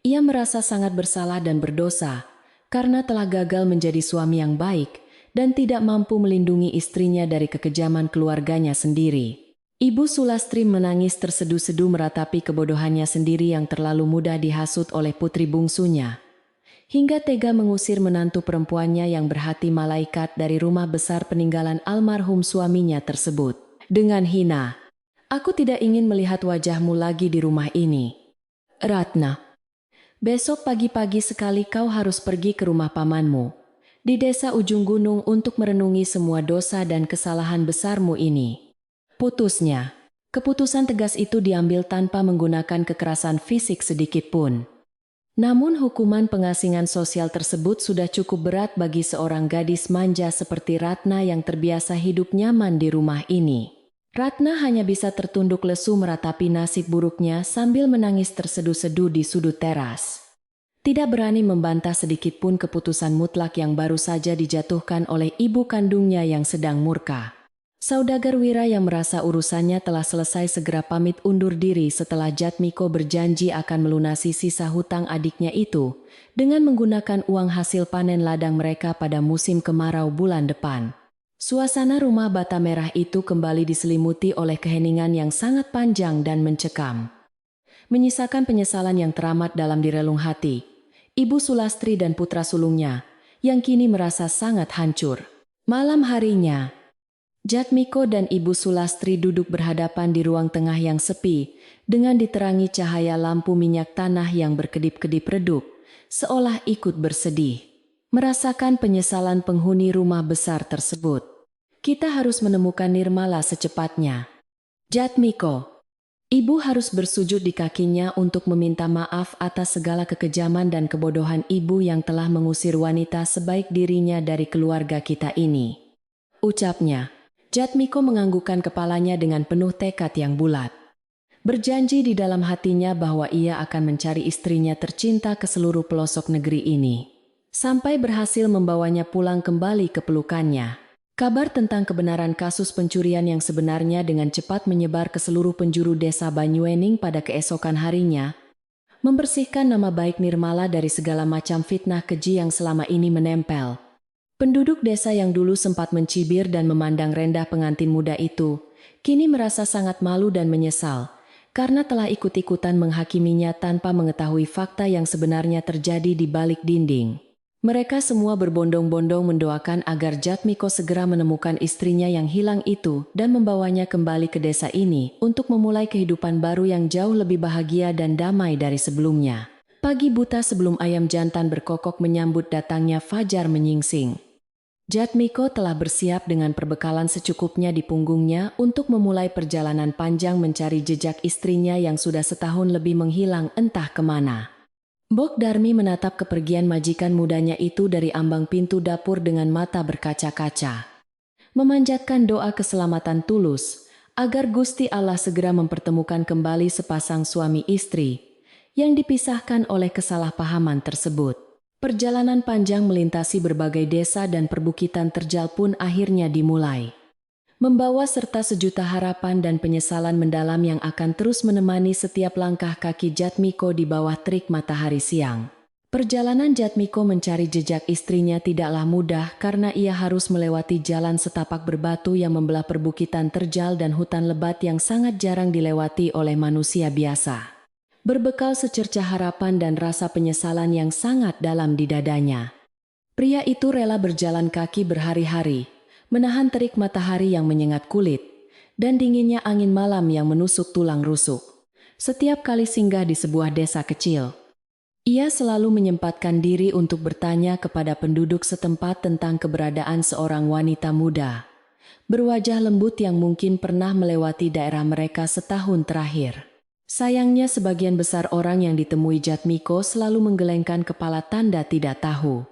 Ia merasa sangat bersalah dan berdosa, karena telah gagal menjadi suami yang baik dan tidak mampu melindungi istrinya dari kekejaman keluarganya sendiri. Ibu Sulastri menangis terseduh-seduh meratapi kebodohannya sendiri yang terlalu mudah dihasut oleh putri bungsunya. Hingga tega mengusir menantu perempuannya yang berhati malaikat dari rumah besar peninggalan almarhum suaminya tersebut. Dengan hina, aku tidak ingin melihat wajahmu lagi di rumah ini. Ratna, besok pagi-pagi sekali kau harus pergi ke rumah pamanmu di desa ujung gunung untuk merenungi semua dosa dan kesalahan besarmu ini. Putusnya, keputusan tegas itu diambil tanpa menggunakan kekerasan fisik sedikit pun. Namun hukuman pengasingan sosial tersebut sudah cukup berat bagi seorang gadis manja seperti Ratna yang terbiasa hidup nyaman di rumah ini. Ratna hanya bisa tertunduk lesu meratapi nasib buruknya sambil menangis terseduh-seduh di sudut teras. Tidak berani membantah sedikit pun keputusan mutlak yang baru saja dijatuhkan oleh ibu kandungnya yang sedang murka. Saudagar Wira yang merasa urusannya telah selesai segera pamit undur diri setelah Jatmiko berjanji akan melunasi sisa hutang adiknya itu dengan menggunakan uang hasil panen ladang mereka pada musim kemarau bulan depan. Suasana rumah bata merah itu kembali diselimuti oleh keheningan yang sangat panjang dan mencekam. Menyisakan penyesalan yang teramat dalam di relung hati, Ibu Sulastri dan putra sulungnya yang kini merasa sangat hancur. Malam harinya, Jatmiko dan Ibu Sulastri duduk berhadapan di ruang tengah yang sepi, dengan diterangi cahaya lampu minyak tanah yang berkedip-kedip redup, seolah ikut bersedih. Merasakan penyesalan penghuni rumah besar tersebut. Kita harus menemukan Nirmala secepatnya. Jatmiko, ibu harus bersujud di kakinya untuk meminta maaf atas segala kekejaman dan kebodohan ibu yang telah mengusir wanita sebaik dirinya dari keluarga kita ini. Ucapnya. Jatmiko menganggukkan kepalanya dengan penuh tekad yang bulat. Berjanji di dalam hatinya bahwa ia akan mencari istrinya tercinta ke seluruh pelosok negeri ini. Sampai berhasil membawanya pulang kembali ke pelukannya. Kabar tentang kebenaran kasus pencurian yang sebenarnya dengan cepat menyebar ke seluruh penjuru desa Banyuening pada keesokan harinya, membersihkan nama baik Nirmala dari segala macam fitnah keji yang selama ini menempel. Penduduk desa yang dulu sempat mencibir dan memandang rendah pengantin muda itu, kini merasa sangat malu dan menyesal, karena telah ikut-ikutan menghakiminya tanpa mengetahui fakta yang sebenarnya terjadi di balik dinding. Mereka semua berbondong-bondong mendoakan agar Jatmiko segera menemukan istrinya yang hilang itu dan membawanya kembali ke desa ini untuk memulai kehidupan baru yang jauh lebih bahagia dan damai dari sebelumnya. Pagi buta sebelum ayam jantan berkokok menyambut datangnya fajar menyingsing. Jatmiko telah bersiap dengan perbekalan secukupnya di punggungnya untuk memulai perjalanan panjang mencari jejak istrinya yang sudah setahun lebih menghilang entah kemana. Bok Darmi menatap kepergian majikan mudanya itu dari ambang pintu dapur dengan mata berkaca-kaca. Memanjatkan doa keselamatan tulus, agar Gusti Allah segera mempertemukan kembali sepasang suami istri yang dipisahkan oleh kesalahpahaman tersebut. Perjalanan panjang melintasi berbagai desa dan perbukitan terjal pun akhirnya dimulai. membawa serta sejuta harapan dan penyesalan mendalam yang akan terus menemani setiap langkah kaki Jatmiko di bawah terik matahari siang. Perjalanan Jatmiko mencari jejak istrinya tidaklah mudah karena ia harus melewati jalan setapak berbatu yang membelah perbukitan terjal dan hutan lebat yang sangat jarang dilewati oleh manusia biasa. Berbekal secercah harapan dan rasa penyesalan yang sangat dalam di dadanya, pria itu rela berjalan kaki berhari-hari, menahan terik matahari yang menyengat kulit, dan dinginnya angin malam yang menusuk tulang rusuk. Setiap kali singgah di sebuah desa kecil, ia selalu menyempatkan diri untuk bertanya kepada penduduk setempat tentang keberadaan seorang wanita muda, berwajah lembut yang mungkin pernah melewati daerah mereka setahun terakhir. Sayangnya sebagian besar orang yang ditemui Jatmiko selalu menggelengkan kepala tanda tidak tahu,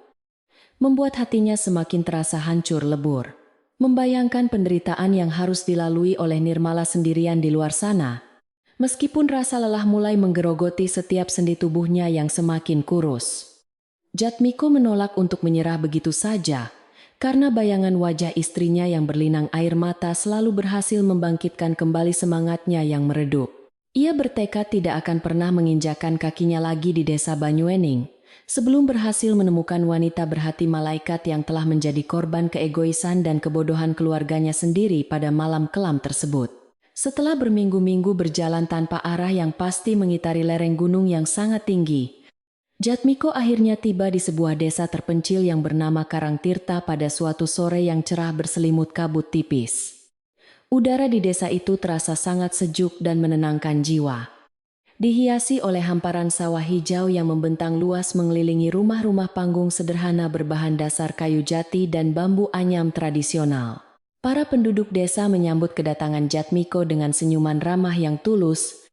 membuat hatinya semakin terasa hancur lebur. Membayangkan penderitaan yang harus dilalui oleh Nirmala sendirian di luar sana, meskipun rasa lelah mulai menggerogoti setiap sendi tubuhnya yang semakin kurus. Jatmiko menolak untuk menyerah begitu saja, karena bayangan wajah istrinya yang berlinang air mata selalu berhasil membangkitkan kembali semangatnya yang meredup. Ia bertekad tidak akan pernah menginjakkan kakinya lagi di desa Banyuening, sebelum berhasil menemukan wanita berhati malaikat yang telah menjadi korban keegoisan dan kebodohan keluarganya sendiri pada malam kelam tersebut. Setelah berminggu-minggu berjalan tanpa arah yang pasti mengitari lereng gunung yang sangat tinggi, Jatmiko akhirnya tiba di sebuah desa terpencil yang bernama Karangtirta pada suatu sore yang cerah berselimut kabut tipis. Udara di desa itu terasa sangat sejuk dan menenangkan jiwa. Dihiasi oleh hamparan sawah hijau yang membentang luas mengelilingi rumah-rumah panggung sederhana berbahan dasar kayu jati dan bambu anyam tradisional. Para penduduk desa menyambut kedatangan Jatmiko dengan senyuman ramah yang tulus,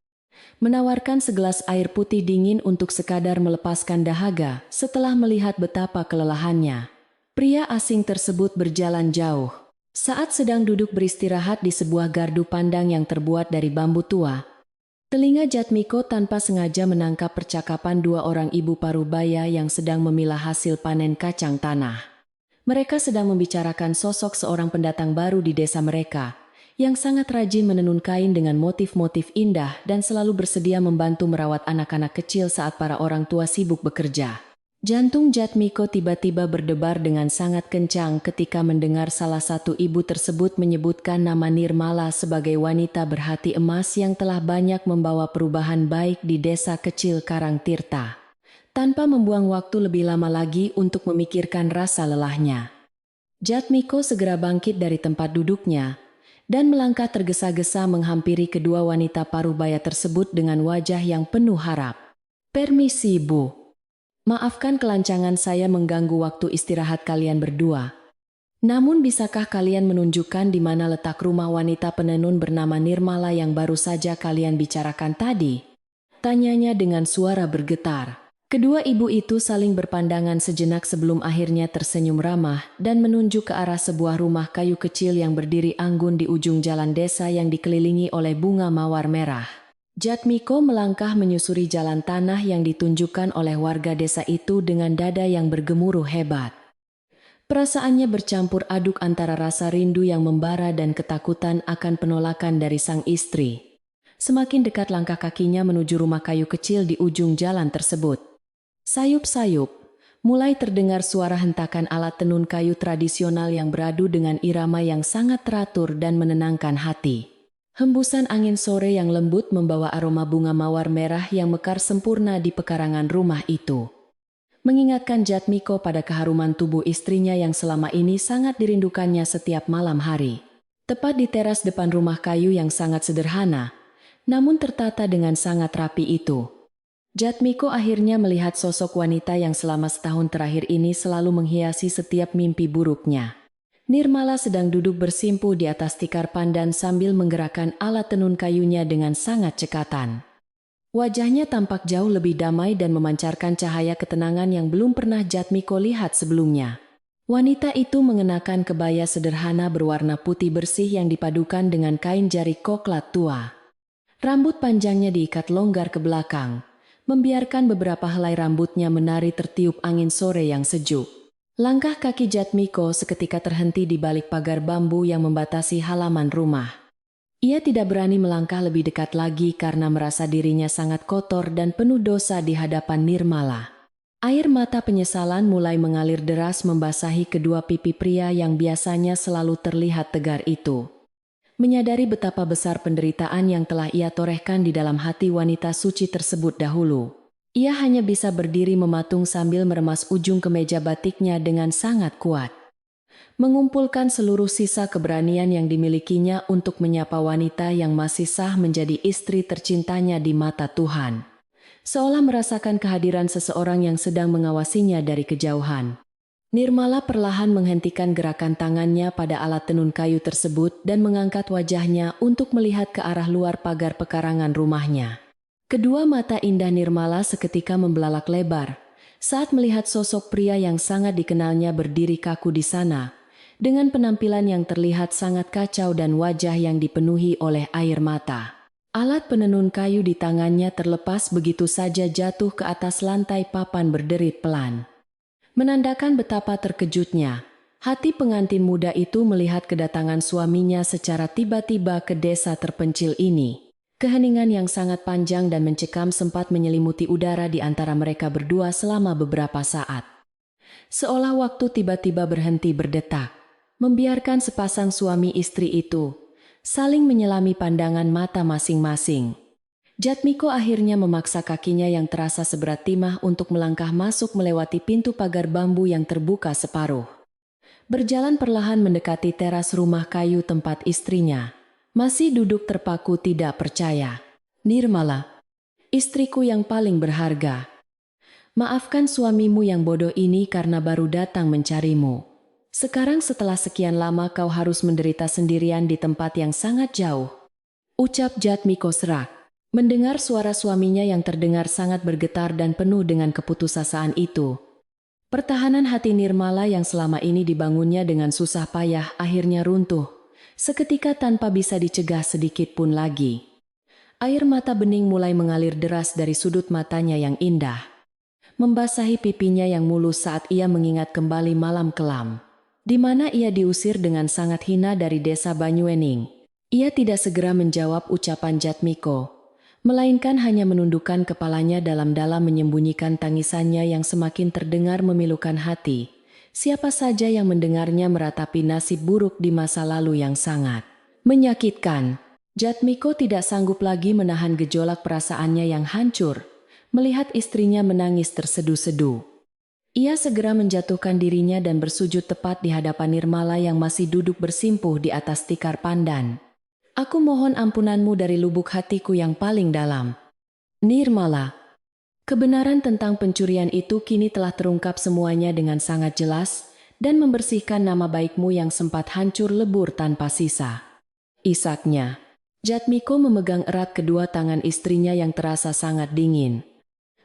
menawarkan segelas air putih dingin untuk sekadar melepaskan dahaga setelah melihat betapa kelelahannya. Pria asing tersebut berjalan jauh. Saat sedang duduk beristirahat di sebuah gardu pandang yang terbuat dari bambu tua, telinga Jatmiko tanpa sengaja menangkap percakapan dua orang ibu parubaya yang sedang memilah hasil panen kacang tanah. Mereka sedang membicarakan sosok seorang pendatang baru di desa mereka, yang sangat rajin menenun kain dengan motif-motif indah dan selalu bersedia membantu merawat anak-anak kecil saat para orang tua sibuk bekerja. Jantung Jatmiko tiba-tiba berdebar dengan sangat kencang ketika mendengar salah satu ibu tersebut menyebutkan nama Nirmala sebagai wanita berhati emas yang telah banyak membawa perubahan baik di desa kecil Karangtirta. Tanpa membuang waktu lebih lama lagi untuk memikirkan rasa lelahnya, Jatmiko segera bangkit dari tempat duduknya dan melangkah tergesa-gesa menghampiri kedua wanita parubaya tersebut dengan wajah yang penuh harap. "Permisi, Bu. Maafkan kelancangan saya mengganggu waktu istirahat kalian berdua. Namun bisakah kalian menunjukkan di mana letak rumah wanita penenun bernama Nirmala yang baru saja kalian bicarakan tadi?" Tanyanya dengan suara bergetar. Kedua ibu itu saling berpandangan sejenak sebelum akhirnya tersenyum ramah dan menunjuk ke arah sebuah rumah kayu kecil yang berdiri anggun di ujung jalan desa yang dikelilingi oleh bunga mawar merah. Jatmiko melangkah menyusuri jalan tanah yang ditunjukkan oleh warga desa itu dengan dada yang bergemuruh hebat. Perasaannya bercampur aduk antara rasa rindu yang membara dan ketakutan akan penolakan dari sang istri. Semakin dekat langkah kakinya menuju rumah kayu kecil di ujung jalan tersebut, sayup-sayup, mulai terdengar suara hentakan alat tenun kayu tradisional yang beradu dengan irama yang sangat teratur dan menenangkan hati. Hembusan angin sore yang lembut membawa aroma bunga mawar merah yang mekar sempurna di pekarangan rumah itu, mengingatkan Jatmiko pada keharuman tubuh istrinya yang selama ini sangat dirindukannya setiap malam hari. Tepat di teras depan rumah kayu yang sangat sederhana, namun tertata dengan sangat rapi itu, Jatmiko akhirnya melihat sosok wanita yang selama setahun terakhir ini selalu menghiasi setiap mimpi buruknya. Nirmala sedang duduk bersimpuh di atas tikar pandan sambil menggerakkan alat tenun kayunya dengan sangat cekatan. Wajahnya tampak jauh lebih damai dan memancarkan cahaya ketenangan yang belum pernah Jatmiko lihat sebelumnya. Wanita itu mengenakan kebaya sederhana berwarna putih bersih yang dipadukan dengan kain jari koklat tua. Rambut panjangnya diikat longgar ke belakang, membiarkan beberapa helai rambutnya menari tertiup angin sore yang sejuk. Langkah kaki Jatmiko seketika terhenti di balik pagar bambu yang membatasi halaman rumah. Ia tidak berani melangkah lebih dekat lagi karena merasa dirinya sangat kotor dan penuh dosa di hadapan Nirmala. Air mata penyesalan mulai mengalir deras membasahi kedua pipi pria yang biasanya selalu terlihat tegar itu. Menyadari betapa besar penderitaan yang telah ia torehkan di dalam hati wanita suci tersebut dahulu, ia hanya bisa berdiri mematung sambil meremas ujung kemeja batiknya dengan sangat kuat. Mengumpulkan seluruh sisa keberanian yang dimilikinya untuk menyapa wanita yang masih sah menjadi istri tercintanya di mata Tuhan. Seolah merasakan kehadiran seseorang yang sedang mengawasinya dari kejauhan. Nirmala perlahan menghentikan gerakan tangannya pada alat tenun kayu tersebut dan mengangkat wajahnya untuk melihat ke arah luar pagar pekarangan rumahnya. Kedua mata indah Nirmala seketika membelalak lebar saat melihat sosok pria yang sangat dikenalnya berdiri kaku di sana, dengan penampilan yang terlihat sangat kacau dan wajah yang dipenuhi oleh air mata. Alat penenun kayu di tangannya terlepas begitu saja jatuh ke atas lantai papan berderit pelan. Menandakan betapa terkejutnya, hati pengantin muda itu melihat kedatangan suaminya secara tiba-tiba ke desa terpencil ini. Keheningan yang sangat panjang dan mencekam sempat menyelimuti udara di antara mereka berdua selama beberapa saat. Seolah waktu tiba-tiba berhenti berdetak, membiarkan sepasang suami istri itu saling menyelami pandangan mata masing-masing. Jatmiko akhirnya memaksa kakinya yang terasa seberat timah untuk melangkah masuk melewati pintu pagar bambu yang terbuka separuh. Berjalan perlahan mendekati teras rumah kayu tempat istrinya masih duduk terpaku tidak percaya. Nirmala, istriku yang paling berharga. Maafkan suamimu yang bodoh ini karena baru datang mencarimu. Sekarang setelah sekian lama kau harus menderita sendirian di tempat yang sangat jauh. Ucap Jatmiko serak. Mendengar suara suaminya yang terdengar sangat bergetar dan penuh dengan keputusasaan itu. Pertahanan hati Nirmala yang selama ini dibangunnya dengan susah payah akhirnya runtuh. Seketika tanpa bisa dicegah sedikit pun lagi. Air mata bening mulai mengalir deras dari sudut matanya yang indah. Membasahi pipinya yang mulus saat ia mengingat kembali malam kelam, di mana ia diusir dengan sangat hina dari desa Banyuening. Ia tidak segera menjawab ucapan Jatmiko, melainkan hanya menundukkan kepalanya dalam-dalam menyembunyikan tangisannya yang semakin terdengar memilukan hati. Siapa saja yang mendengarnya meratapi nasib buruk di masa lalu yang sangat menyakitkan. Jatmiko tidak sanggup lagi menahan gejolak perasaannya yang hancur, melihat istrinya menangis terseduh-seduh. Ia segera menjatuhkan dirinya dan bersujud tepat di hadapan Nirmala yang masih duduk bersimpuh di atas tikar pandan. Aku mohon ampunanmu dari lubuk hatiku yang paling dalam. Nirmala, kebenaran tentang pencurian itu kini telah terungkap semuanya dengan sangat jelas dan membersihkan nama baikmu yang sempat hancur lebur tanpa sisa. Isaknya, Jatmiko memegang erat kedua tangan istrinya yang terasa sangat dingin.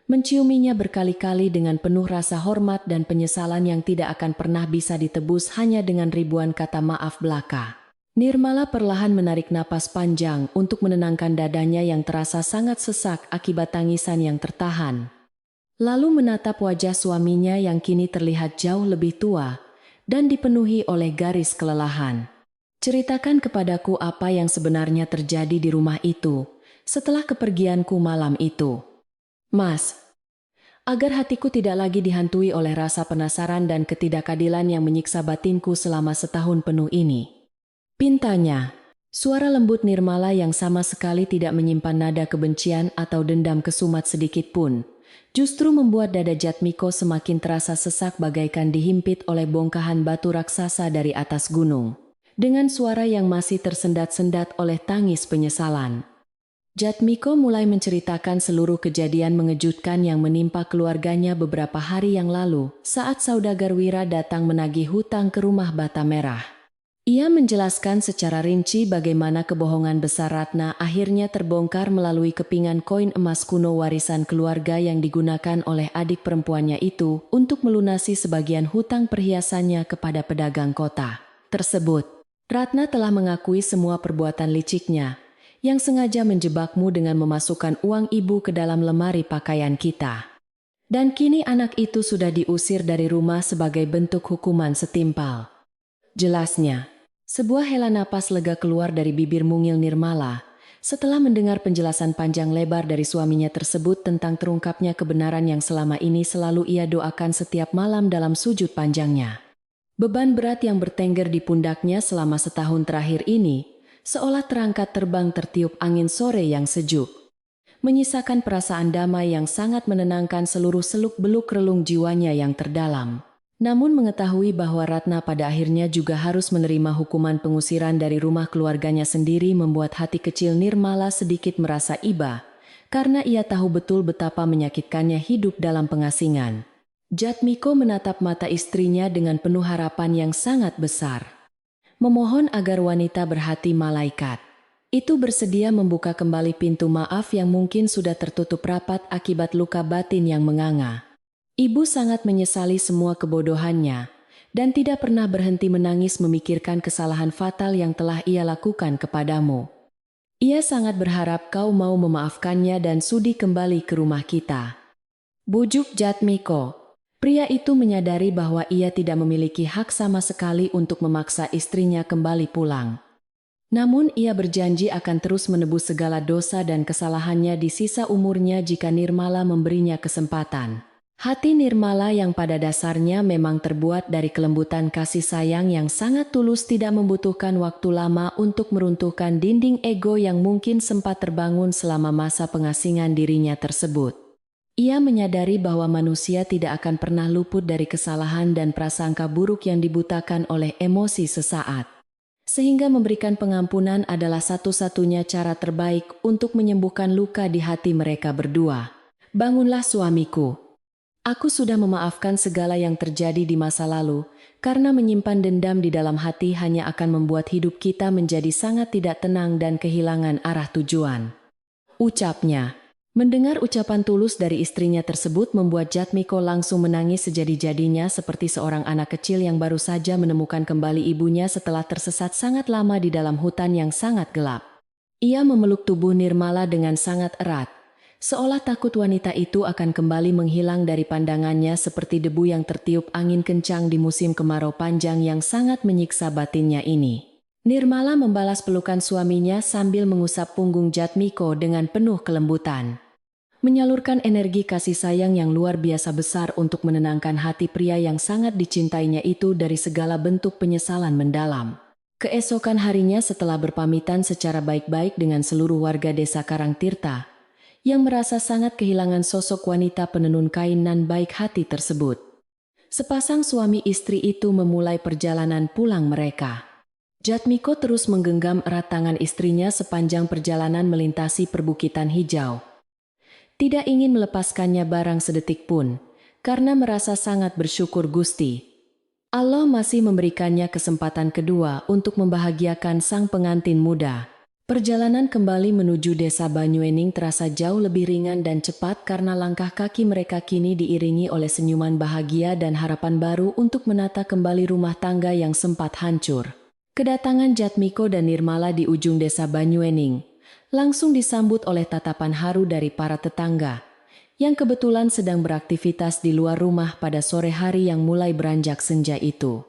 Menciuminya berkali-kali dengan penuh rasa hormat dan penyesalan yang tidak akan pernah bisa ditebus hanya dengan ribuan kata maaf belaka. Nirmala perlahan menarik napas panjang untuk menenangkan dadanya yang terasa sangat sesak akibat tangisan yang tertahan. Lalu menatap wajah suaminya yang kini terlihat jauh lebih tua dan dipenuhi oleh garis kelelahan. Ceritakan kepadaku apa yang sebenarnya terjadi di rumah itu setelah kepergianku malam itu. Mas, agar hatiku tidak lagi dihantui oleh rasa penasaran dan ketidakadilan yang menyiksa batinku selama setahun penuh ini. Pintanya, suara lembut Nirmala yang sama sekali tidak menyimpan nada kebencian atau dendam kesumat sedikit pun, justru membuat dada Jatmiko semakin terasa sesak bagaikan dihimpit oleh bongkahan batu raksasa dari atas gunung. Dengan suara yang masih tersendat-sendat oleh tangis penyesalan, Jatmiko mulai menceritakan seluruh kejadian mengejutkan yang menimpa keluarganya beberapa hari yang lalu saat saudagar Wira datang menagih hutang ke rumah Bata Merah. Ia menjelaskan secara rinci bagaimana kebohongan besar Ratna akhirnya terbongkar melalui kepingan koin emas kuno warisan keluarga yang digunakan oleh adik perempuannya itu untuk melunasi sebagian hutang perhiasannya kepada pedagang kota tersebut. Ratna telah mengakui semua perbuatan liciknya, yang sengaja menjebakmu dengan memasukkan uang ibu ke dalam lemari pakaian kita. Dan kini anak itu sudah diusir dari rumah sebagai bentuk hukuman setimpal. Jelasnya, sebuah hela napas lega keluar dari bibir mungil Nirmala setelah mendengar penjelasan panjang lebar dari suaminya tersebut tentang terungkapnya kebenaran yang selama ini selalu ia doakan setiap malam dalam sujud panjangnya. Beban berat yang bertengger di pundaknya selama setahun terakhir ini seolah terangkat terbang tertiup angin sore yang sejuk, menyisakan perasaan damai yang sangat menenangkan seluruh seluk-beluk relung jiwanya yang terdalam. Namun mengetahui bahwa Ratna pada akhirnya juga harus menerima hukuman pengusiran dari rumah keluarganya sendiri membuat hati kecil Nirmala sedikit merasa iba, karena ia tahu betul betapa menyakitkannya hidup dalam pengasingan. Jatmiko menatap mata istrinya dengan penuh harapan yang sangat besar, memohon agar wanita berhati malaikat itu bersedia membuka kembali pintu maaf yang mungkin sudah tertutup rapat akibat luka batin yang menganga. Ibu sangat menyesali semua kebodohannya dan tidak pernah berhenti menangis memikirkan kesalahan fatal yang telah ia lakukan kepadamu. Ia sangat berharap kau mau memaafkannya dan sudi kembali ke rumah kita. Bujuk Jatmiko. Pria itu menyadari bahwa ia tidak memiliki hak sama sekali untuk memaksa istrinya kembali pulang. Namun ia berjanji akan terus menebus segala dosa dan kesalahannya di sisa umurnya jika Nirmala memberinya kesempatan. Hati Nirmala yang pada dasarnya memang terbuat dari kelembutan kasih sayang yang sangat tulus tidak membutuhkan waktu lama untuk meruntuhkan dinding ego yang mungkin sempat terbangun selama masa pengasingan dirinya tersebut. Ia menyadari bahwa manusia tidak akan pernah luput dari kesalahan dan prasangka buruk yang dibutakan oleh emosi sesaat. Sehingga memberikan pengampunan adalah satu-satunya cara terbaik untuk menyembuhkan luka di hati mereka berdua. Bangunlah suamiku. Aku sudah memaafkan segala yang terjadi di masa lalu, karena menyimpan dendam di dalam hati hanya akan membuat hidup kita menjadi sangat tidak tenang dan kehilangan arah tujuan. Ucapnya. Mendengar ucapan tulus dari istrinya tersebut membuat Jatmiko langsung menangis sejadi-jadinya seperti seorang anak kecil yang baru saja menemukan kembali ibunya setelah tersesat sangat lama di dalam hutan yang sangat gelap. Ia memeluk tubuh Nirmala dengan sangat erat, seolah takut wanita itu akan kembali menghilang dari pandangannya seperti debu yang tertiup angin kencang di musim kemarau panjang yang sangat menyiksa batinnya ini. Nirmala membalas pelukan suaminya sambil mengusap punggung Jatmiko dengan penuh kelembutan, menyalurkan energi kasih sayang yang luar biasa besar untuk menenangkan hati pria yang sangat dicintainya itu dari segala bentuk penyesalan mendalam. Keesokan harinya setelah berpamitan secara baik-baik dengan seluruh warga desa Karangtirta, yang merasa sangat kehilangan sosok wanita penenun kain nan baik hati tersebut, sepasang suami istri itu memulai perjalanan pulang mereka. Jatmiko terus menggenggam erat tangan istrinya sepanjang perjalanan melintasi perbukitan hijau. Tidak ingin melepaskannya barang sedetik pun, karena merasa sangat bersyukur Gusti Allah masih memberikannya kesempatan kedua untuk membahagiakan sang pengantin muda. Perjalanan kembali menuju desa Banyuening terasa jauh lebih ringan dan cepat karena langkah kaki mereka kini diiringi oleh senyuman bahagia dan harapan baru untuk menata kembali rumah tangga yang sempat hancur. Kedatangan Jatmiko dan Nirmala di ujung desa Banyuening langsung disambut oleh tatapan haru dari para tetangga, yang kebetulan sedang beraktivitas di luar rumah pada sore hari yang mulai beranjak senja itu.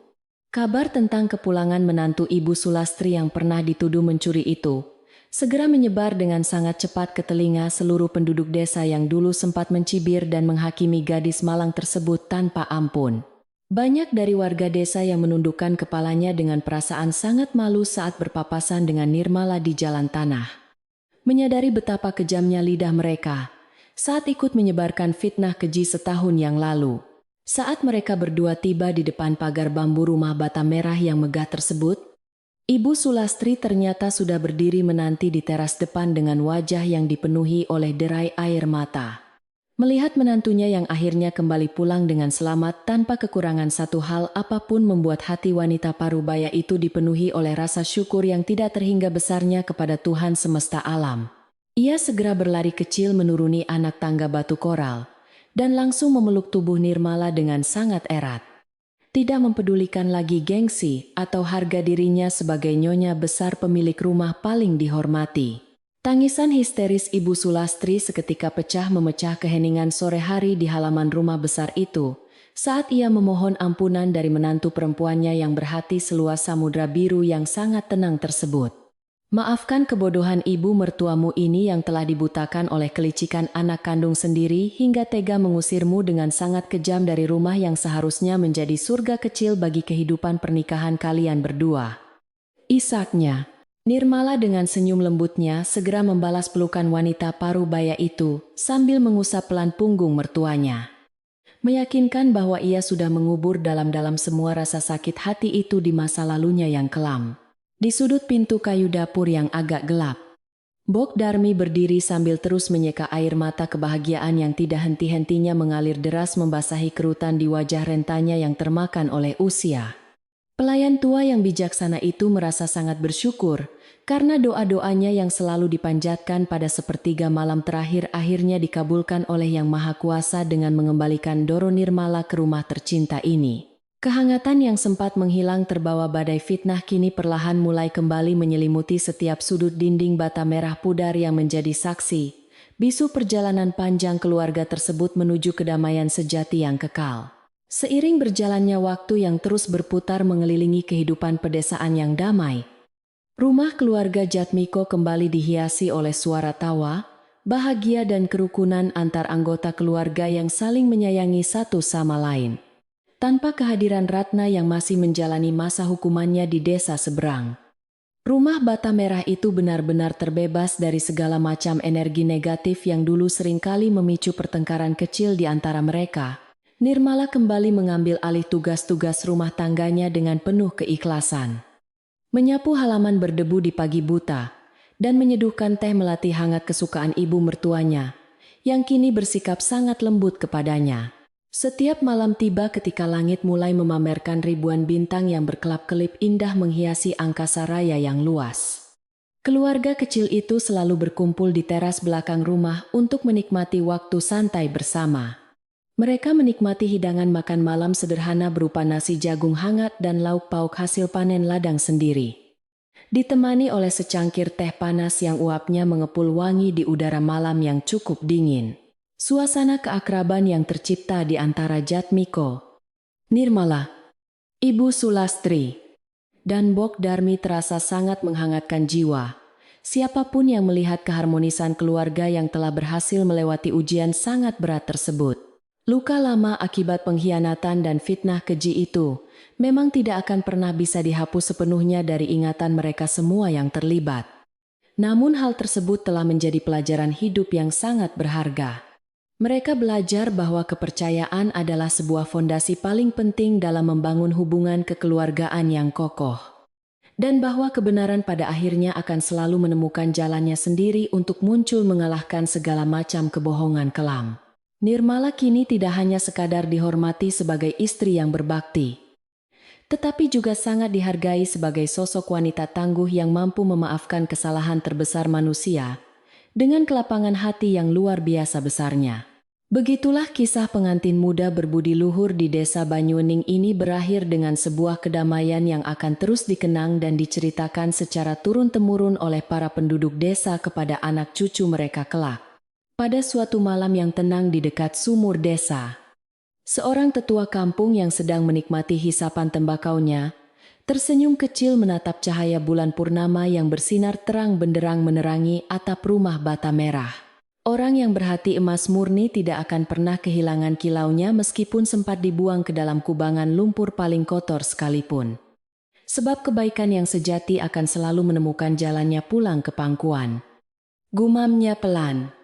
Kabar tentang kepulangan menantu Ibu Sulastri yang pernah dituduh mencuri itu segera menyebar dengan sangat cepat ke telinga seluruh penduduk desa yang dulu sempat mencibir dan menghakimi gadis malang tersebut tanpa ampun. Banyak dari warga desa yang menundukkan kepalanya dengan perasaan sangat malu saat berpapasan dengan Nirmala di jalan tanah. Menyadari betapa kejamnya lidah mereka saat ikut menyebarkan fitnah keji setahun yang lalu. Saat mereka berdua tiba di depan pagar bambu rumah bata merah yang megah tersebut, Ibu Sulastri ternyata sudah berdiri menanti di teras depan dengan wajah yang dipenuhi oleh derai air mata. Melihat menantunya yang akhirnya kembali pulang dengan selamat tanpa kekurangan satu hal apapun membuat hati wanita parubaya itu dipenuhi oleh rasa syukur yang tidak terhingga besarnya kepada Tuhan semesta alam. Ia segera berlari kecil menuruni anak tangga batu koral dan langsung memeluk tubuh Nirmala dengan sangat erat. Tidak mempedulikan lagi gengsi atau harga dirinya sebagai nyonya besar pemilik rumah paling dihormati. Tangisan histeris Ibu Sulastri seketika memecah keheningan sore hari di halaman rumah besar itu, saat ia memohon ampunan dari menantu perempuannya yang berhati seluas samudra biru yang sangat tenang tersebut. Maafkan kebodohan ibu mertuamu ini yang telah dibutakan oleh kelicikan anak kandung sendiri hingga tega mengusirmu dengan sangat kejam dari rumah yang seharusnya menjadi surga kecil bagi kehidupan pernikahan kalian berdua. Isaknya. Nirmala dengan senyum lembutnya segera membalas pelukan wanita parubaya itu sambil mengusap pelan punggung mertuanya. Meyakinkan bahwa ia sudah mengubur dalam-dalam semua rasa sakit hati itu di masa lalunya yang kelam. Di sudut pintu kayu dapur yang agak gelap, Bok Darmi berdiri sambil terus menyeka air mata kebahagiaan yang tidak henti-hentinya mengalir deras membasahi kerutan di wajah rentanya yang termakan oleh usia. Pelayan tua yang bijaksana itu merasa sangat bersyukur karena doa-doanya yang selalu dipanjatkan pada sepertiga malam terakhir akhirnya dikabulkan oleh Yang Maha Kuasa dengan mengembalikan Doro Nirmala ke rumah tercinta ini. Kehangatan yang sempat menghilang terbawa badai fitnah kini perlahan mulai kembali menyelimuti setiap sudut dinding bata merah pudar yang menjadi saksi bisu perjalanan panjang keluarga tersebut menuju kedamaian sejati yang kekal. Seiring berjalannya waktu yang terus berputar mengelilingi kehidupan pedesaan yang damai, rumah keluarga Jatmiko kembali dihiasi oleh suara tawa, bahagia dan kerukunan antar anggota keluarga yang saling menyayangi satu sama lain. Tanpa kehadiran Ratna yang masih menjalani masa hukumannya di desa seberang, rumah bata merah itu benar-benar terbebas dari segala macam energi negatif yang dulu seringkali memicu pertengkaran kecil di antara mereka. Nirmala kembali mengambil alih tugas-tugas rumah tangganya dengan penuh keikhlasan. Menyapu halaman berdebu di pagi buta, dan menyeduhkan teh melati hangat kesukaan ibu mertuanya, yang kini bersikap sangat lembut kepadanya. Setiap malam tiba ketika langit mulai memamerkan ribuan bintang yang berkelap-kelip indah menghiasi angkasa raya yang luas. Keluarga kecil itu selalu berkumpul di teras belakang rumah untuk menikmati waktu santai bersama. Mereka menikmati hidangan makan malam sederhana berupa nasi jagung hangat dan lauk pauk hasil panen ladang sendiri. Ditemani oleh secangkir teh panas yang uapnya mengepul wangi di udara malam yang cukup dingin. Suasana keakraban yang tercipta di antara Jatmiko, Nirmala, Ibu Sulastri, dan Bok Darmi terasa sangat menghangatkan jiwa. Siapapun yang melihat keharmonisan keluarga yang telah berhasil melewati ujian sangat berat tersebut. Luka lama akibat pengkhianatan dan fitnah keji itu memang tidak akan pernah bisa dihapus sepenuhnya dari ingatan mereka semua yang terlibat. Namun hal tersebut telah menjadi pelajaran hidup yang sangat berharga. Mereka belajar bahwa kepercayaan adalah sebuah fondasi paling penting dalam membangun hubungan kekeluargaan yang kokoh. Dan bahwa kebenaran pada akhirnya akan selalu menemukan jalannya sendiri untuk muncul mengalahkan segala macam kebohongan kelam. Nirmala kini tidak hanya sekadar dihormati sebagai istri yang berbakti, tetapi juga sangat dihargai sebagai sosok wanita tangguh yang mampu memaafkan kesalahan terbesar manusia dengan kelapangan hati yang luar biasa besarnya. Begitulah kisah pengantin muda berbudi luhur di desa Banyuening ini berakhir dengan sebuah kedamaian yang akan terus dikenang dan diceritakan secara turun-temurun oleh para penduduk desa kepada anak cucu mereka kelak. Pada suatu malam yang tenang di dekat sumur desa, seorang tetua kampung yang sedang menikmati hisapan tembakaunya, tersenyum kecil menatap cahaya bulan purnama yang bersinar terang benderang menerangi atap rumah bata merah. Orang yang berhati emas murni tidak akan pernah kehilangan kilaunya meskipun sempat dibuang ke dalam kubangan lumpur paling kotor sekalipun. Sebab kebaikan yang sejati akan selalu menemukan jalannya pulang ke pangkuan. Gumamnya pelan.